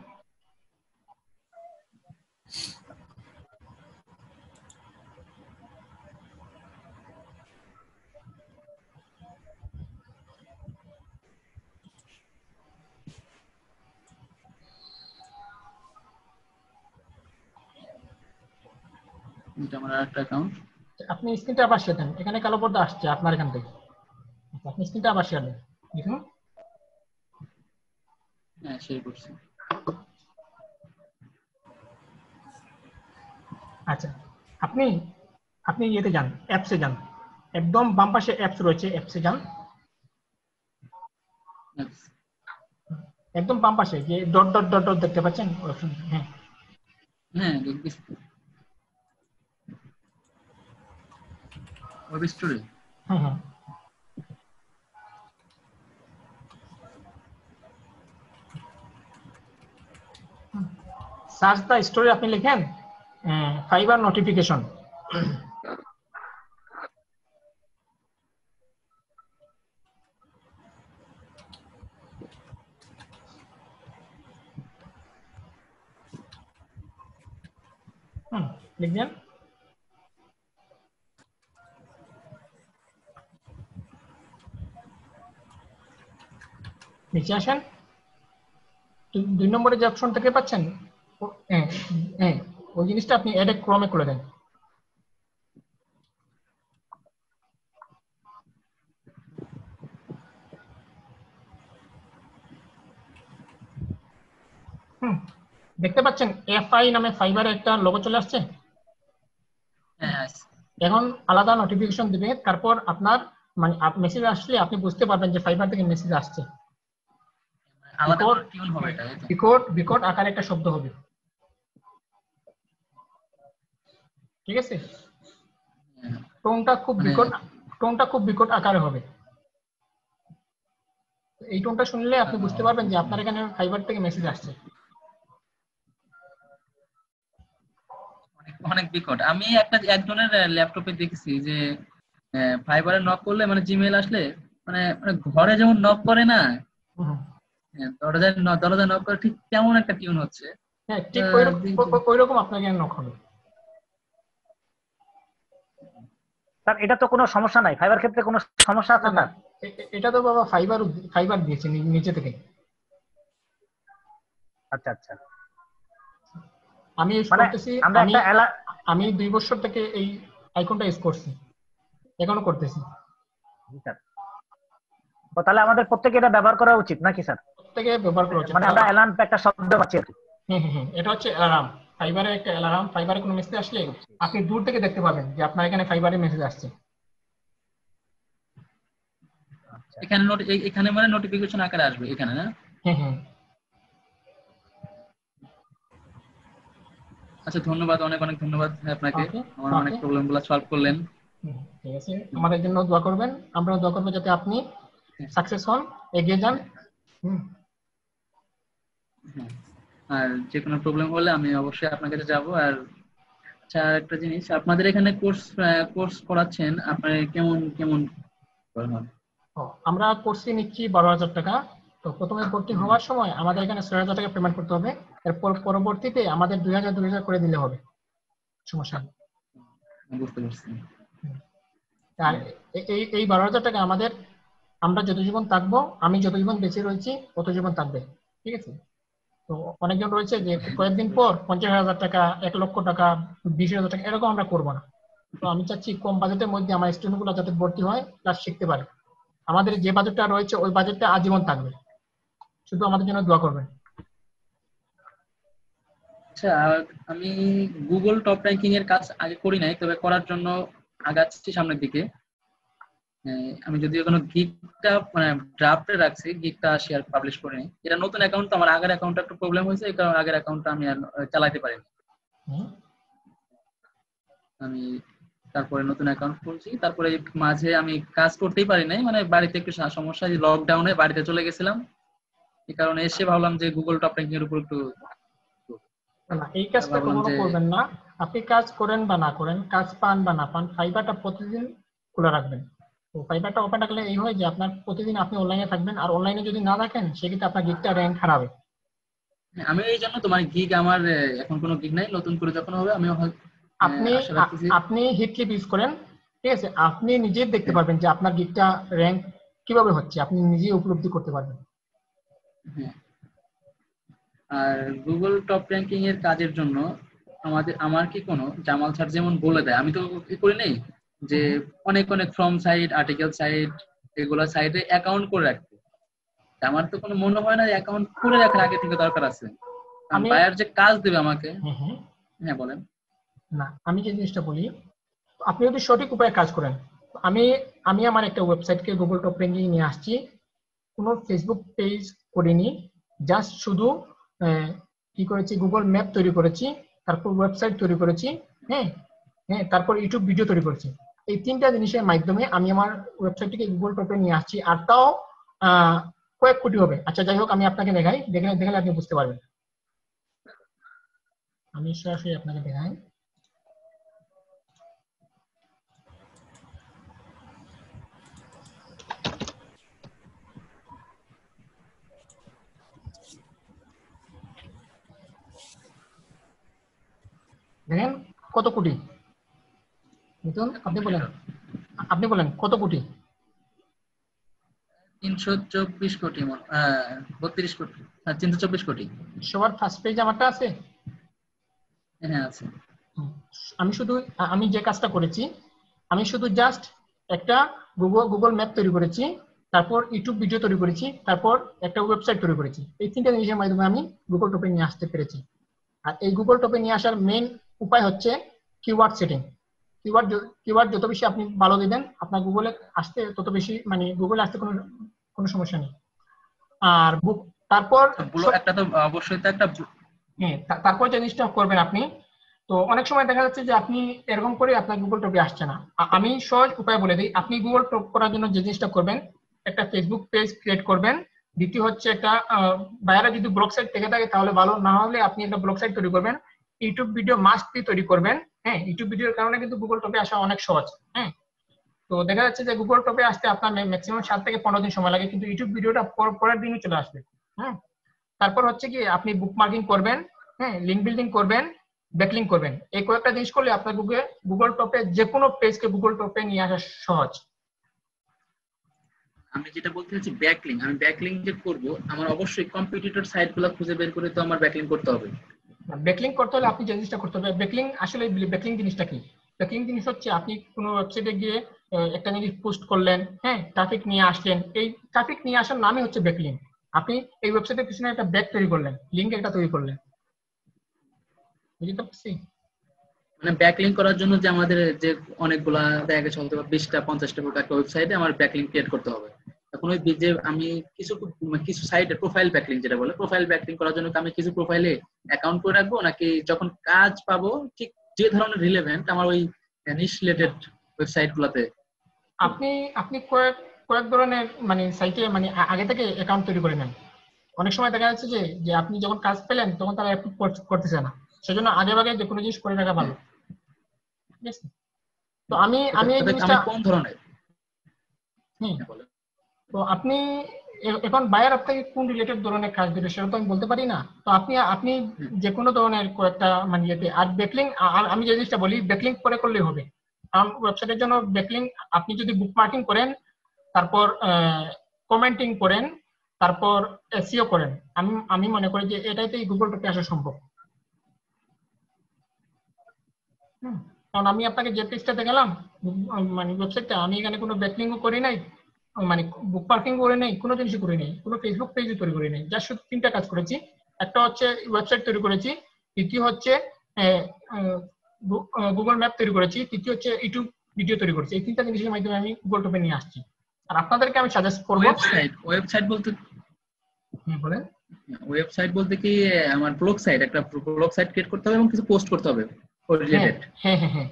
এটা আমার আরেকটা অ্যাকাউন্ট। আপনি স্ক্রিনটা আবার শেয়ার দেন, এখানে কালো পর্দা আসছে আপনার এখান থেকে। আপনি স্ক্রিনটা আবার শেয়ার দেন, দেখুন। হ্যাঁ শেয়ার করছি। আচ্ছা, আপনি ইয়েতে যান, অ্যাপসে যান, একদম বাম পাশে অ্যাপস রয়েছে, অ্যাপসে যান। একদম বাম পাশে যে ডট ডট ডট ডট দেখতে পাচ্ছেন ওই option টা, হ্যাঁ হ্যাঁ দেখতেছি web story. Hmm hmm search the story আপনি লিখেন ফাইবার নোটিফিকেশন। লিখবেন নিচে আসেন, 2 নম্বরে যে অপশন থেকে পাচ্ছেন হ্যাঁ হ্যাঁ ওই জিনিসটা আপনি অ্যাড ক্রমে করে দেন। দেখতে পাচ্ছেন এফআই নামে ফাইবারের একটা লোগো চলে আসছে। হ্যাঁ এখন আলাদা নোটিফিকেশন দিবে, তারপর আপনার মানে মেসেজ আসলে আপনি বুঝতে পারবেন যে ফাইবার থেকে মেসেজ আসছে। আলাদা করে টিউন হবে এটা, তাই তো? বিকট বিকট আকারে একটা শব্দ হবে, ঠিক আছে? হ্যাঁ, টোনটা খুব বিকট আকারে হবে। এই টোনটা শুনলে আপনি বুঝতে পারবেন যে আপনার এখানে ফাইবার থেকে মেসেজ আসছে। অনেক বিকট। আমি একজনের ল্যাপটপে দেখেছি যে ফাইবারে নক করলে মানে জিমেইল আসলে মানে ঘরে যেমন নক করে না, দরজায় নক করে ঠিক তেমন একটা টিউন হচ্ছে। হ্যাঁ ঠিক ওই রকম আপনাকে নক হবে। স্যার এটা তো কোনো সমস্যা নাই, ফাইবার ক্ষেত্রে কোনো সমস্যা আছে না স্যার? এটা তো বাবা ফাইবার দিয়েছে নিচে থেকে। আচ্ছা আচ্ছা, আমি ইউজ মানে করতেছি, আমরা একটা আমি 2 বছর থেকে এই আইকনটা ইউজ করছি, এখনো করতেছি। তাহলে আমাদের প্রত্যেকে এটা ব্যবহার করা উচিত নাকি স্যার? প্রত্যেকে ব্যবহার করা উচিত। মানে আমরা অ্যালার্ম একটা শব্দ পাচ্ছি আর কি। এটা হচ্ছে অ্যালার্ম, ফাইবারের একটা অ্যালার্ম। ফাইবারে কোনো মেসেজ আসলে আপনি দূর থেকে দেখতে পাবেন যে আপনার এখানে ফাইবারে মেসেজ আসছে। এখানে মানে নোটিফিকেশন আকারে আসবে এখানে, না? হ্যাঁ আচ্ছা, ধন্যবাদ, অনেক অনেক ধন্যবাদ আপনাকে, আমার অনেক প্রবলেমগুলো সলভ করলেন। ঠিক আছে, আমাদের জন্য দোয়া করবেন, আমরাও দোয়া করবো যাতে আপনি সাকসেস হন, এগিয়ে যান। আর যে কোনো প্রবলেম হলে আমি অবশ্যই আপনার কাছে যাব। আর আচ্ছা, একটা জিনিস, আপনাদের এখানে কোর্স করাচ্ছেন, আপনার কেমন কেমন করানো? আমরা কোর্সে নিচ্ছি 12,000 টাকা। তো প্রথমে ভর্তি হওয়ার সময় আমাদের এখানে 6,000 টাকা পেমেন্ট করতে হবে, এরপর পরবর্তীতে আমাদের 2,000 করে দিলে হবে, সমস্যা নেই। বুঝতে পারছি। আর এই 12,000 টাকা আমরা যত জীবন থাকবো, আমি যত জীবন বেঁচে রয়েছি তত জীবন থাকবে, ঠিক আছে? তো অনেকজন রয়েছে যে কয়েকদিন পর 50,000 টাকা, 1 লক্ষ টাকা, 20,000 টাকা এরকম আমরা করবো না। তো আমি চাচ্ছি কম বাজেটের মধ্যে আমার স্টুডেন্ট গুলো যাতে ভর্তি হয়, ক্লাস শিখতে পারে। আমাদের যে বাজেটটা রয়েছে ওই বাজেটটা আজীবন থাকবে, শুধু আমাদের জন্য দোয়া করবেন। আচ্ছা, আমি গুগল টপ র্যাঙ্কিং এর কাজ আগে করি নাই, তবে করার জন্য আগাচ্ছি সামনের দিকে। আমি যদিও কোনো গিগটা মানে ড্রাফটে রাখছি, গিগটা শেয়ার পাবলিশ করিনি। এটা নতুন অ্যাকাউন্ট, তো আমার আগের অ্যাকাউন্টটা একটু প্রবলেম হয়েছে, এই কারণে আগের অ্যাকাউন্টটা আমি আর চালাতে পারিনি। আমি তারপরে নতুন অ্যাকাউন্ট খুলছি, তারপরে মাঝে আমি কাজ করতেই পারি নাই, মানে বাড়িতে একটু সমস্যা, লকডাউনে বাড়িতে চলে গেছিলাম, এই কারণে এসে ভাবলাম যে গুগল টপ র্যাঙ্কিং এর উপর একটু না, এই কাজটা কখনো করবেন না। আপনি কাজ করেন বা না করেন, কাজ পান বা না পান, ফাইবারটা প্রতিদিন খোলা রাখবেন। তো ফাইবারটা ওপেন রাখলে এই হয় যে আপনার প্রতিদিন আপনি অনলাইনে থাকবেন, আর অনলাইনে যদি না থাকেন সেক্ষেত্রে আপনার গিগটা র্যাঙ্ক হারাবে। আমি এই জন্য তোমার গিগ, আমার এখন কোনো গিগ নাই, নতুন করে যখন হবে আমি আপনি হিটক্লিপ ইউজ করেন, ঠিক আছে? আপনি নিজেই দেখতে পারবেন যে আপনার গিগটা র্যাঙ্ক কিভাবে হচ্ছে, আপনি নিজেই উপলব্ধি করতে পারবেন। আর গুগল টপ র্যাঙ্কিং এর কাজের জন্য আমার কি কোনো জামাল স্যার যেমন বলে দেয়, আমি তো কি করি নাই যে অনেক অনেক ফর্ম সাইট, আর্টিকেল সাইট, এগুলো সাইটে অ্যাকাউন্ট করে রাখতে। আমার তো কোনো মনে হয় না অ্যাকাউন্ট করে রাখার আগে থেকে দরকার আছে, কারণ বায়ার যে কাজ দেবে আমাকে। হ্যাঁ বলেন। না, আমি যে জিনিসটা বলি, আপনি যদি সঠিক উপায়ে কাজ করেন, আমি আমার একটা ওয়েবসাইটকে গুগল টপ র্যাঙ্কিং নিয়ে আসছি, কোনো ফেসবুক পেজ করিনি, জাস্ট শুধু কি করেছি, গুগল ম্যাপ তৈরি করেছি, তারপর ওয়েবসাইট তৈরি করেছি, হ্যাঁ হ্যাঁ, তারপর ইউটিউব ভিডিও তৈরি করেছি। এই তিনটা জিনিসের মাধ্যমে আমি আমার ওয়েবসাইটটিকে গুগল টপে নিয়ে আসছি, আর তাও কয়েক কোটি হবে। আচ্ছা যাই হোক, আমি আপনাকে দেখাই, দেখালে আপনি বুঝতে পারবেন। আমি সরাসরি আপনাকে দেখাই। দেখেন কত কোটি, মিথুন আপনি বলেন কত কোটি? 324 কোটি 32 কোটি, 324 কোটি। সবার ফার্স্ট পেজ আমারটা আছে। হ্যাঁ আছে। আমি যে কাজটা করেছি, আমি শুধু জাস্ট একটা গুগল ম্যাপ তৈরি করেছি, তারপর ইউটিউব ভিডিও তৈরি করেছি, তারপর একটা ওয়েবসাইট তৈরি করেছি। এই তিনটা জিনিসের মাধ্যমে আমি গুগল টপে নিয়ে আসতে পেরেছি। আর এই গুগল টপে নিয়ে আসার মেইন উপায় হচ্ছে কিওয়ার্ড সেটিং। কিওয়ার্ড যত বেশি আপনি ভালো দিবেন, আপনার গুগলে আসতে তত বেশি, মানে গুগলে আসতে কোনো সমস্যা নেই। আর তারপর একটা তো অবশ্যই তো একটা, হ্যাঁ, তারপর যে জিনিসটা করবেন আপনি, তো অনেক সময় দেখা যাচ্ছে যে আপনি এরকম করে আপনার গুগল টপে আসছে না। আমি সহজ উপায় বলে দিই। আপনি গুগল টপ করার জন্য যে জিনিসটা করবেন, একটা ফেসবুক পেজ ক্রিয়েট করবেন। দ্বিতীয় হচ্ছে একটা বাইরে যদি ব্লগ সাইট থেকে থাকে তাহলে ভালো, না হলে আপনি একটা ব্লগ সাইট তৈরি করবেন। ইউটিউব ভিডিও মাস্ট বি তৈরি করবেন। হ্যাঁ, ইউটিউব ভিডিওর কারণে কিন্তু গুগল টপে আসা অনেক সহজ। হ্যাঁ, তো দেখা যাচ্ছে যে গুগল টপে আসতে আপনার ম্যাক্সিমাম 7 থেকে 15 দিন সময় লাগে, কিন্তু ইউটিউব ভিডিওটা পরের দিনই চলে আসবে। হ্যাঁ, তারপর হচ্ছে কি আপনি বুকমার্কিং করবেন, হ্যাঁ, লিঙ্ক বিল্ডিং করবেন, ব্যাকলিং করবেন। এই কয়েকটা জিনিস করলে আপনার গুগল টপে যে কোনো পেজকে গুগল টপে নিয়ে আসা সহজ। আমি যেটা বলতে চাচ্ছি ব্যাকলিং, আমি ব্যাকলিং যে করব আমার অবশ্যই কম্পিটিটর সাইটগুলো খুঁজে বের করে তো আমার ব্যাকলিং করতে হবে। ব্যাকলিং করতে হলে আপনি যে জিনিসটা করতে হবে, ব্যাকলিং আসলে ব্যাকলিং জিনিসটা কি? ব্যাকলিং জিনিস হচ্ছে আপনি কোনো ওয়েবসাইটে গিয়ে একটা জিনিস পোস্ট করলেন, হ্যাঁ, ট্রাফিক নিয়ে আসলেন। এই ট্রাফিক নিয়ে আসার নামই হচ্ছে ব্যাকলিং। আপনি এই ওয়েবসাইটের পিছনে একটা ব্যাক তৈরি করলেন, লিঙ্ক একটা তৈরি করলেন। বুঝতে পারছি? মানে ব্যাকলিং করার জন্য যে আমাদের যে অনেকগুলা দেখা গেছে হয়তো 20টা 50টা একটা ওয়েবসাইটে আমার ব্যাকলিং ক্রিয়েট করতে হবে। এখন ওই যে আমি কিছু সাইটে প্রোফাইল ব্যাকলিং যেটা বলে, প্রোফাইল ব্যাকলিং করার জন্য আমি কিছু প্রোফাইলে অ্যাকাউন্ট করে রাখবো, নাকি যখন কাজ পাবো ঠিক যে ধরনের রিলেভেন্ট আমার ওই নিশ রিলেটেড ওয়েবসাইট গুলাতে আপনি কয়েক ধরনের মানে সাইটে মানে আগে থেকে অ্যাকাউন্ট তৈরি করে নেন। অনেক সময় দেখা যাচ্ছে যে আপনি যখন কাজ পেলেন তখন তারা অ্যাপ্রুভ করতেছে না, সেজন্য আগে ভাগে যে কোনো জিনিস করে রাখা ভালো। ঠিক আছে, তো আমি এই জিনিসটা কোন ধরনের তো আপনি এখন বায়ার আপনাকে কোন রিলেটেড ধরনের কাজ দেবে সেটা তো আমি বলতে পারি না। তো আপনি যে কোনো ধরনের কয়েকটা মানে ইয়েতে, আর ব্যাকলিং আমি যে জিনিসটা বলি, ব্যাকলিং পরে করলেই হবে। কারণ ওয়েবসাইটের জন্য ব্যাকলিং আপনি যদি বুকমার্কিং করেন, তারপর কমেন্টিং করেন, তারপর এসইও করেন, আমি মনে করি যে এটাইতেই গুগল টপে আসা সম্ভব। কারণ আমি আপনাকে যে পেজটা দেখালাম মানে ওয়েবসাইটটা, আমি এখানে কোনো ব্যাকলিংও করি নাই, মানে বুকমার্কিং করে নেই, কোনো জিনিসই করে নেই, কোনো ফেসবুক পেজও তৈরি করে নেই। যা শুধু 3টা কাজ করেছি। একটা হচ্ছে ওয়েবসাইট তৈরি করেছি, দ্বিতীয় হচ্ছে গুগল ম্যাপ তৈরি করেছি, তৃতীয় হচ্ছে ইউটিউব ভিডিও তৈরি করেছি। এই 3টা জিনিসের মাধ্যমে আমি গুগল টপে নিয়ে আসছি। আর আপনাদেরকে আমি সাজেস্ট করব ওয়েবসাইট বলতে বলেন। ওয়েবসাইট বলতে কি আমার ব্লগ সাইট, একটা ব্লগ সাইট ক্রিয়েট করতে হবে এবং কিছু পোস্ট করতে হবে ওই রিলেটেড। হ্যাঁ হ্যাঁ হ্যাঁ,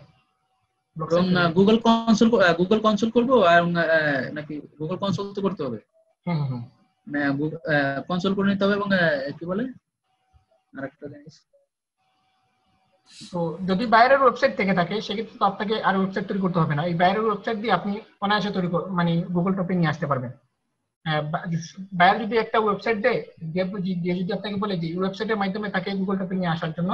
এবং গুগল কনসোল করব, আর নাকি গুগল কনসোল তো করতে হবে। হ্যাঁ হ্যাঁ, কনসোল করে নিতে হবে। এবং কি বলে আরেকটা জিনিস, তো যদি বাইরের ওয়েবসাইট থেকে থাকে সেক্ষেত্রে তো আপনাকে আর ওয়েবসাইট তৈরি করতে হবে না। এই বাইরের ওয়েবসাইট দিয়ে আপনি অনায়াসে মানে গুগল টপে নিয়ে আসতে পারবেন। বাইরে যদি একটা ওয়েবসাইট দেয়, যদি আপনাকে বলে যে ওয়েবসাইটের মাধ্যমে তাকে গুগল টপে নিয়ে আসার জন্য,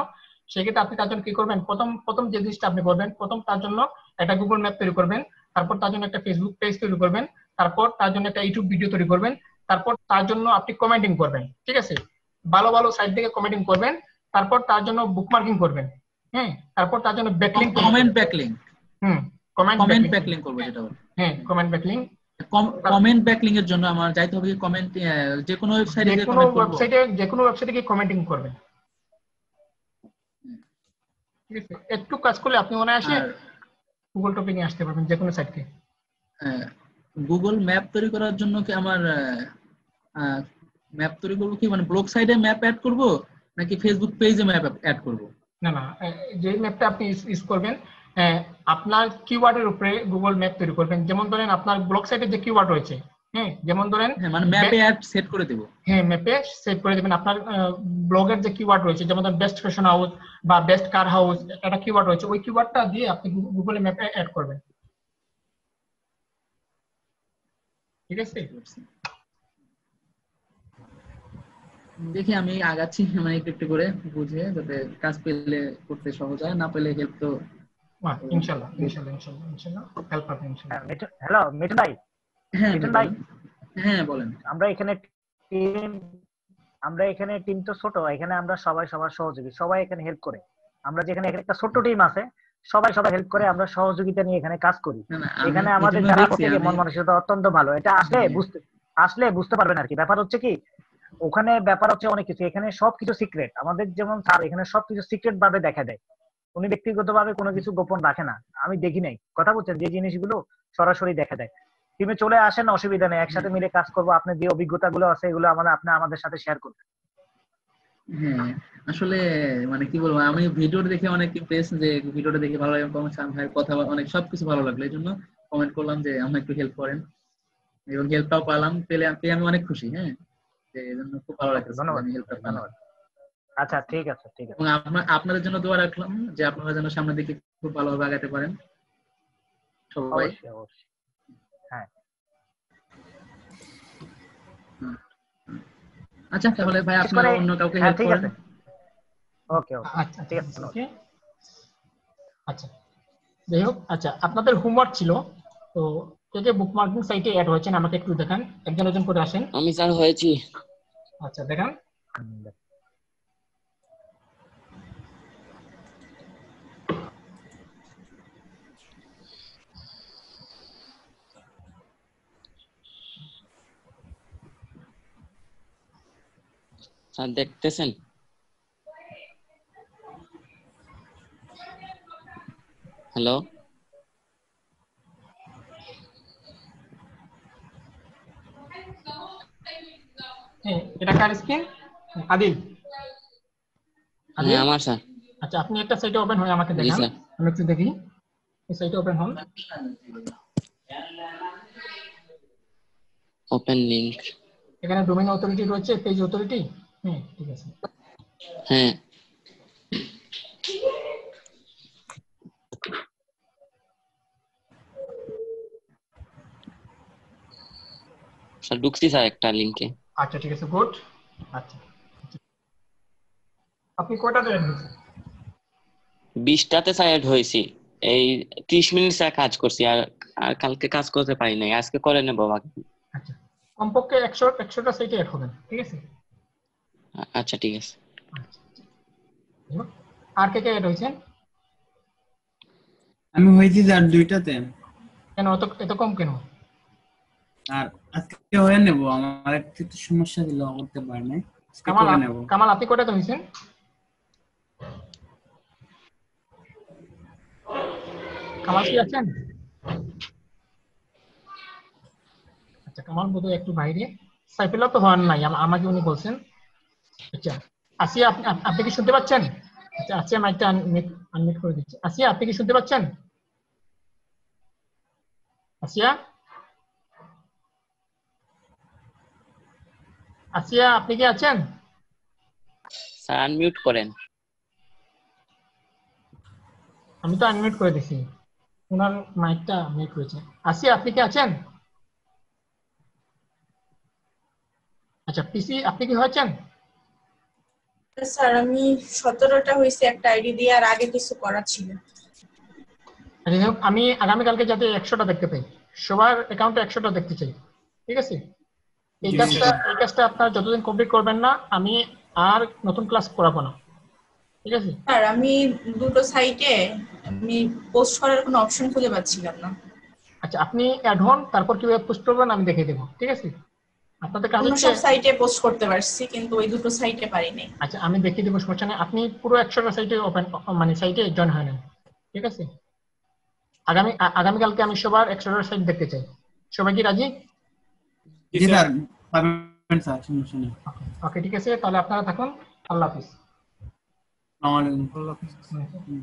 সেক্ষেত্রে আপনি তার জন্য কি করবেন, প্রথম যে জিনিসটা আপনি করবেন, প্রথম তার জন্য একটা গুগল ম্যাপ তৈরি করবেন, তারপর তার জন্য একটা ফেসবুক পেজ তৈরি করবেন, তারপর তার জন্য একটা ইউটিউব ভিডিও তৈরি করবেন, তারপর তার জন্য আপনি কমেন্টিং করবেন। ঠিক আছে, ভালো ভালো সাইট থেকে কমেন্টিং করবেন, তারপর তার জন্য বুকমার্কিং করবেন, হ্যাঁ, তারপর তার জন্য backlink, comment backlink, comment backlink করব যেটা বলে, হ্যাঁ, কমেন্ট ব্যাকলিং। কমেন্ট ব্যাকলিং এর জন্য আমার যাইতে হবে কমেন্ট, যে কোনো ওয়েবসাইটে যে কোনো ওয়েবসাইটে গিয়ে কমেন্টিং করবেন। ঠিক আছে, একটু কাজ করলে আপনি অনায়াসে গুগল টপে নিয়ে আসতে পারবেন যে কোনো সাইটকে। গুগল ম্যাপ তৈরি করার জন্য কি আমার ম্যাপ তৈরি করবো কি, মানে ব্লগ সাইডে ম্যাপ অ্যাড করব নাকি ফেসবুক পেজে ম্যাপ অ্যাড করব? না না, যে ম্যাপটা আপনি ইউজ করবেন আপনার কিওয়ার্ডের উপরে গুগল ম্যাপ তৈরি করবেন। যেমন ধরেন আপনার ব্লগ সাইটে যে কিওয়ার্ড রয়েছে, হ্যাঁ, যেমন ধরেন হ্যাঁ, মানে ম্যাপে অ্যাড সেট করে দেব। হ্যাঁ, ম্যাপে সেট করে দেবেন আপনার ব্লগের যে কিওয়ার্ড রয়েছে, যেমন ধরেন বেস্ট ফ্যাশন হাউস বা বেস্ট কার হাউস, একটা কিওয়ার্ড রয়েছে, ওই কিওয়ার্ডটা দিয়ে আপনি গুগলে ম্যাপে অ্যাড করবেন। ঠিক আছে, দেখি আমি আগাচ্ছি, মানে একটু একটু করে বুঝে, যাতে কাজ পেলে করতে সহজ হয়, না পেলে হেল্প তো ইনশাআল্লাহ ইনশাআল্লাহ ইনশাআল্লাহ ইনশাআল্লাহ হেল্প পাবেন ইনশাআল্লাহ। হ্যালো মিঠুন ভাই। হ্যাঁ মিঠুন ভাই, হ্যাঁ বলেন। আমরা এখানে টিম তো ছোট, এখানে আমরা সবাই সবার সহযোগী, সবাই এখানে হেল্প করে। আমরা যেখানে এখানে একটা ছোট্ট টিম আছে, সবাই হেল্প করে, আমরা সহযোগিতা নিয়ে এখানে কাজ করি। এখানে আমাদের যারা থেকে মন মানসিকতা অত্যন্ত ভালো, এটা আসলে বুঝতে পারবেন আর কি। ব্যাপার হচ্ছে কি, ওখানে ব্যাপার হচ্ছে অনেক কিছু, এখানে সবকিছু সিক্রেট। আমাদের যেমন স্যার এখানে সবকিছু সিক্রেট ভাবে দেখা দেয়, উনি ব্যক্তিগতভাবে কোনো কিছু গোপন রাখে না। আমি দেখি নাই, কথা বলছেন, যে জিনিসগুলো সরাসরি দেখা দেয়। টিমে চলে আসেন, অসুবিধা নেই, একসাথে মিলে কাজ করবো। আপনার যে অভিজ্ঞতাগুলো আছে এগুলো আপনি আমাদের সাথে শেয়ার করবেন। হ্যাঁ, আসলে মানে কি বলবো, আমি ভিডিওটা দেখে অনেক ইমপ্রেস, যে ভিডিওটা দেখে ভালো লাগে, ভাইয়ের কথা অনেক সবকিছু ভালো লাগলো, এই জন্য কমেন্ট করলাম যে আমাকে একটু হেল্প করেন, এবং হেল্পটাও পেয়ে আমি অনেক খুশি। হ্যাঁ, এই জন্য খুব ভালো লাগছে। ধন্যবাদ, হেল্পটা ধন্যবাদ। আচ্ছা, ঠিক আছে। এবং আপনাদের জন্য দোয়া রাখলাম যে আপনারা যেন সামনের দিকে খুব ভালোভাবে আগাতে পারেন সবাই। অবশ্যই। হ্যাঁ, আচ্ছা, তাহলে ভাই আপনারা অন্য কাউকে হেল্প করেন। ওকে, আচ্ছা ঠিক আছে। ওকে, আচ্ছা, যাই হোক, আচ্ছা, আপনাদের হোমওয়ার্ক ছিল তো, কে বুকমার্কিং সাইটে অ্যাড হয়েছেন আমাকে একটু দেখান, একজন করে আসেন। আমি স্যার হয়েছি। আচ্ছা, দেখান। স্যার দেখতেছেন? হ্যালো, হ্যাঁ, এটা কার স্ক্রিন? আদিল? হ্যাঁ আমার স্যার। আচ্ছা, আপনি একটা সাইটে ওপেন হয়ে আমাকে জি দেখান, স্যার। আমি একটু দেখি। এই সাইটে ওপেন হন। Open link. এখানে ডোমেইন অথরিটি রয়েছে, পেজ অথরিটি। হ্যাঁ, ঠিক আছে। হ্যাঁ স্যার, ঢুকছি স্যার একটা লিংকে। আচ্ছা, ঠিক আছে, গুড। আচ্ছা, আপনি কয়টা দেন? 20টাতে স্যার অ্যাড হয়েছি। এই 30 মিনিট স্যার কাজ করছি, আর আর কালকে কাজ করতে পারি নাই, আজকে করে নেব বাকি। আচ্ছা, কমপক্ষে 100টা সাইটে অ্যাড হবেন, ঠিক আছে? আচ্ছা ঠিক আছে। আচ্ছা, আর কে অ্যাড হয়েছেন? আমি হয়েছি স্যার 2টাতে। কেন এত কম কেন? আর আজকে হয়ে নেব, আমার একটু সমস্যা ছিল, করতে পারি নাই, আজকে করে নেব। কামাল, আপনি কয়টাতে হয়েছেন? কামাল কি আছেন? আচ্ছা, কামাল বোধহয় একটু বাইরে। সাইফুল্লাহ তো হন নাই, আমাকে উনি বলছেন। আচ্ছা, আসিয়া, আপনি কি শুনতে পাচ্ছেন? আচ্ছা, আসিয়া মাইকটা আনমিউট করে দিচ্ছি। আসিয়া, আপনি কি শুনতে পাচ্ছেন? আসিয়া? আসিয়া, আপনি কি আছেন? স্যার আনমিউট করেন। আমি তো আনমিউট করে দিছি, ওনার মাইকটা মিউট হয়েছে। আসিয়া, আপনি কি আছেন? আচ্ছা, পিসি, আপনি কি হয়েছেন? স্যার আমি 17টা হয়েছে একটা আইডি দিয়ে, আর আগে কিছু করা ছিল। আমি আগামীকালকে যাতে 100টা দেখতে পাই, সবার অ্যাকাউন্টে 100টা দেখতে চাই, ঠিক আছে? এই কাজটা আপনারা যতদিন কমপ্লিট করবেন না, আমি আর নতুন ক্লাস করাবো না, ঠিক আছে? স্যার আমি দুটো সাইটে আমি পোস্ট করার কোনো অপশন খুঁজে পাচ্ছিলাম না। আচ্ছা, আপনি অ্যাড হন, তারপর কিভাবে পোস্ট করবেন আমি দেখিয়ে দেবো, ঠিক আছে? আপনাদের কাজ অন্য হচ্ছে, সব সাইটে পোস্ট করতে পারছি, কিন্তু ওই দুটো সাইটে পারিনি। আচ্ছা, আমি দেখিয়ে দেবো, সমস্যা নেই। আপনি পুরো 100টা সাইটে মানে সাইটে জয়েন হয় না, ঠিক আছে? আগামীকালকে আমি সবার 100টা সাইট দেখতে চাই। সবাই কি রাজি? জি স্যার, পাবেন স্যার, সমস্যা নেই। ওকে ঠিক আছে, তাহলে আপনারা থাকুন। আল্লাহ হাফিজ। আসসালামু আলাইকুম। আল্লাহ হাফেজ। হুম।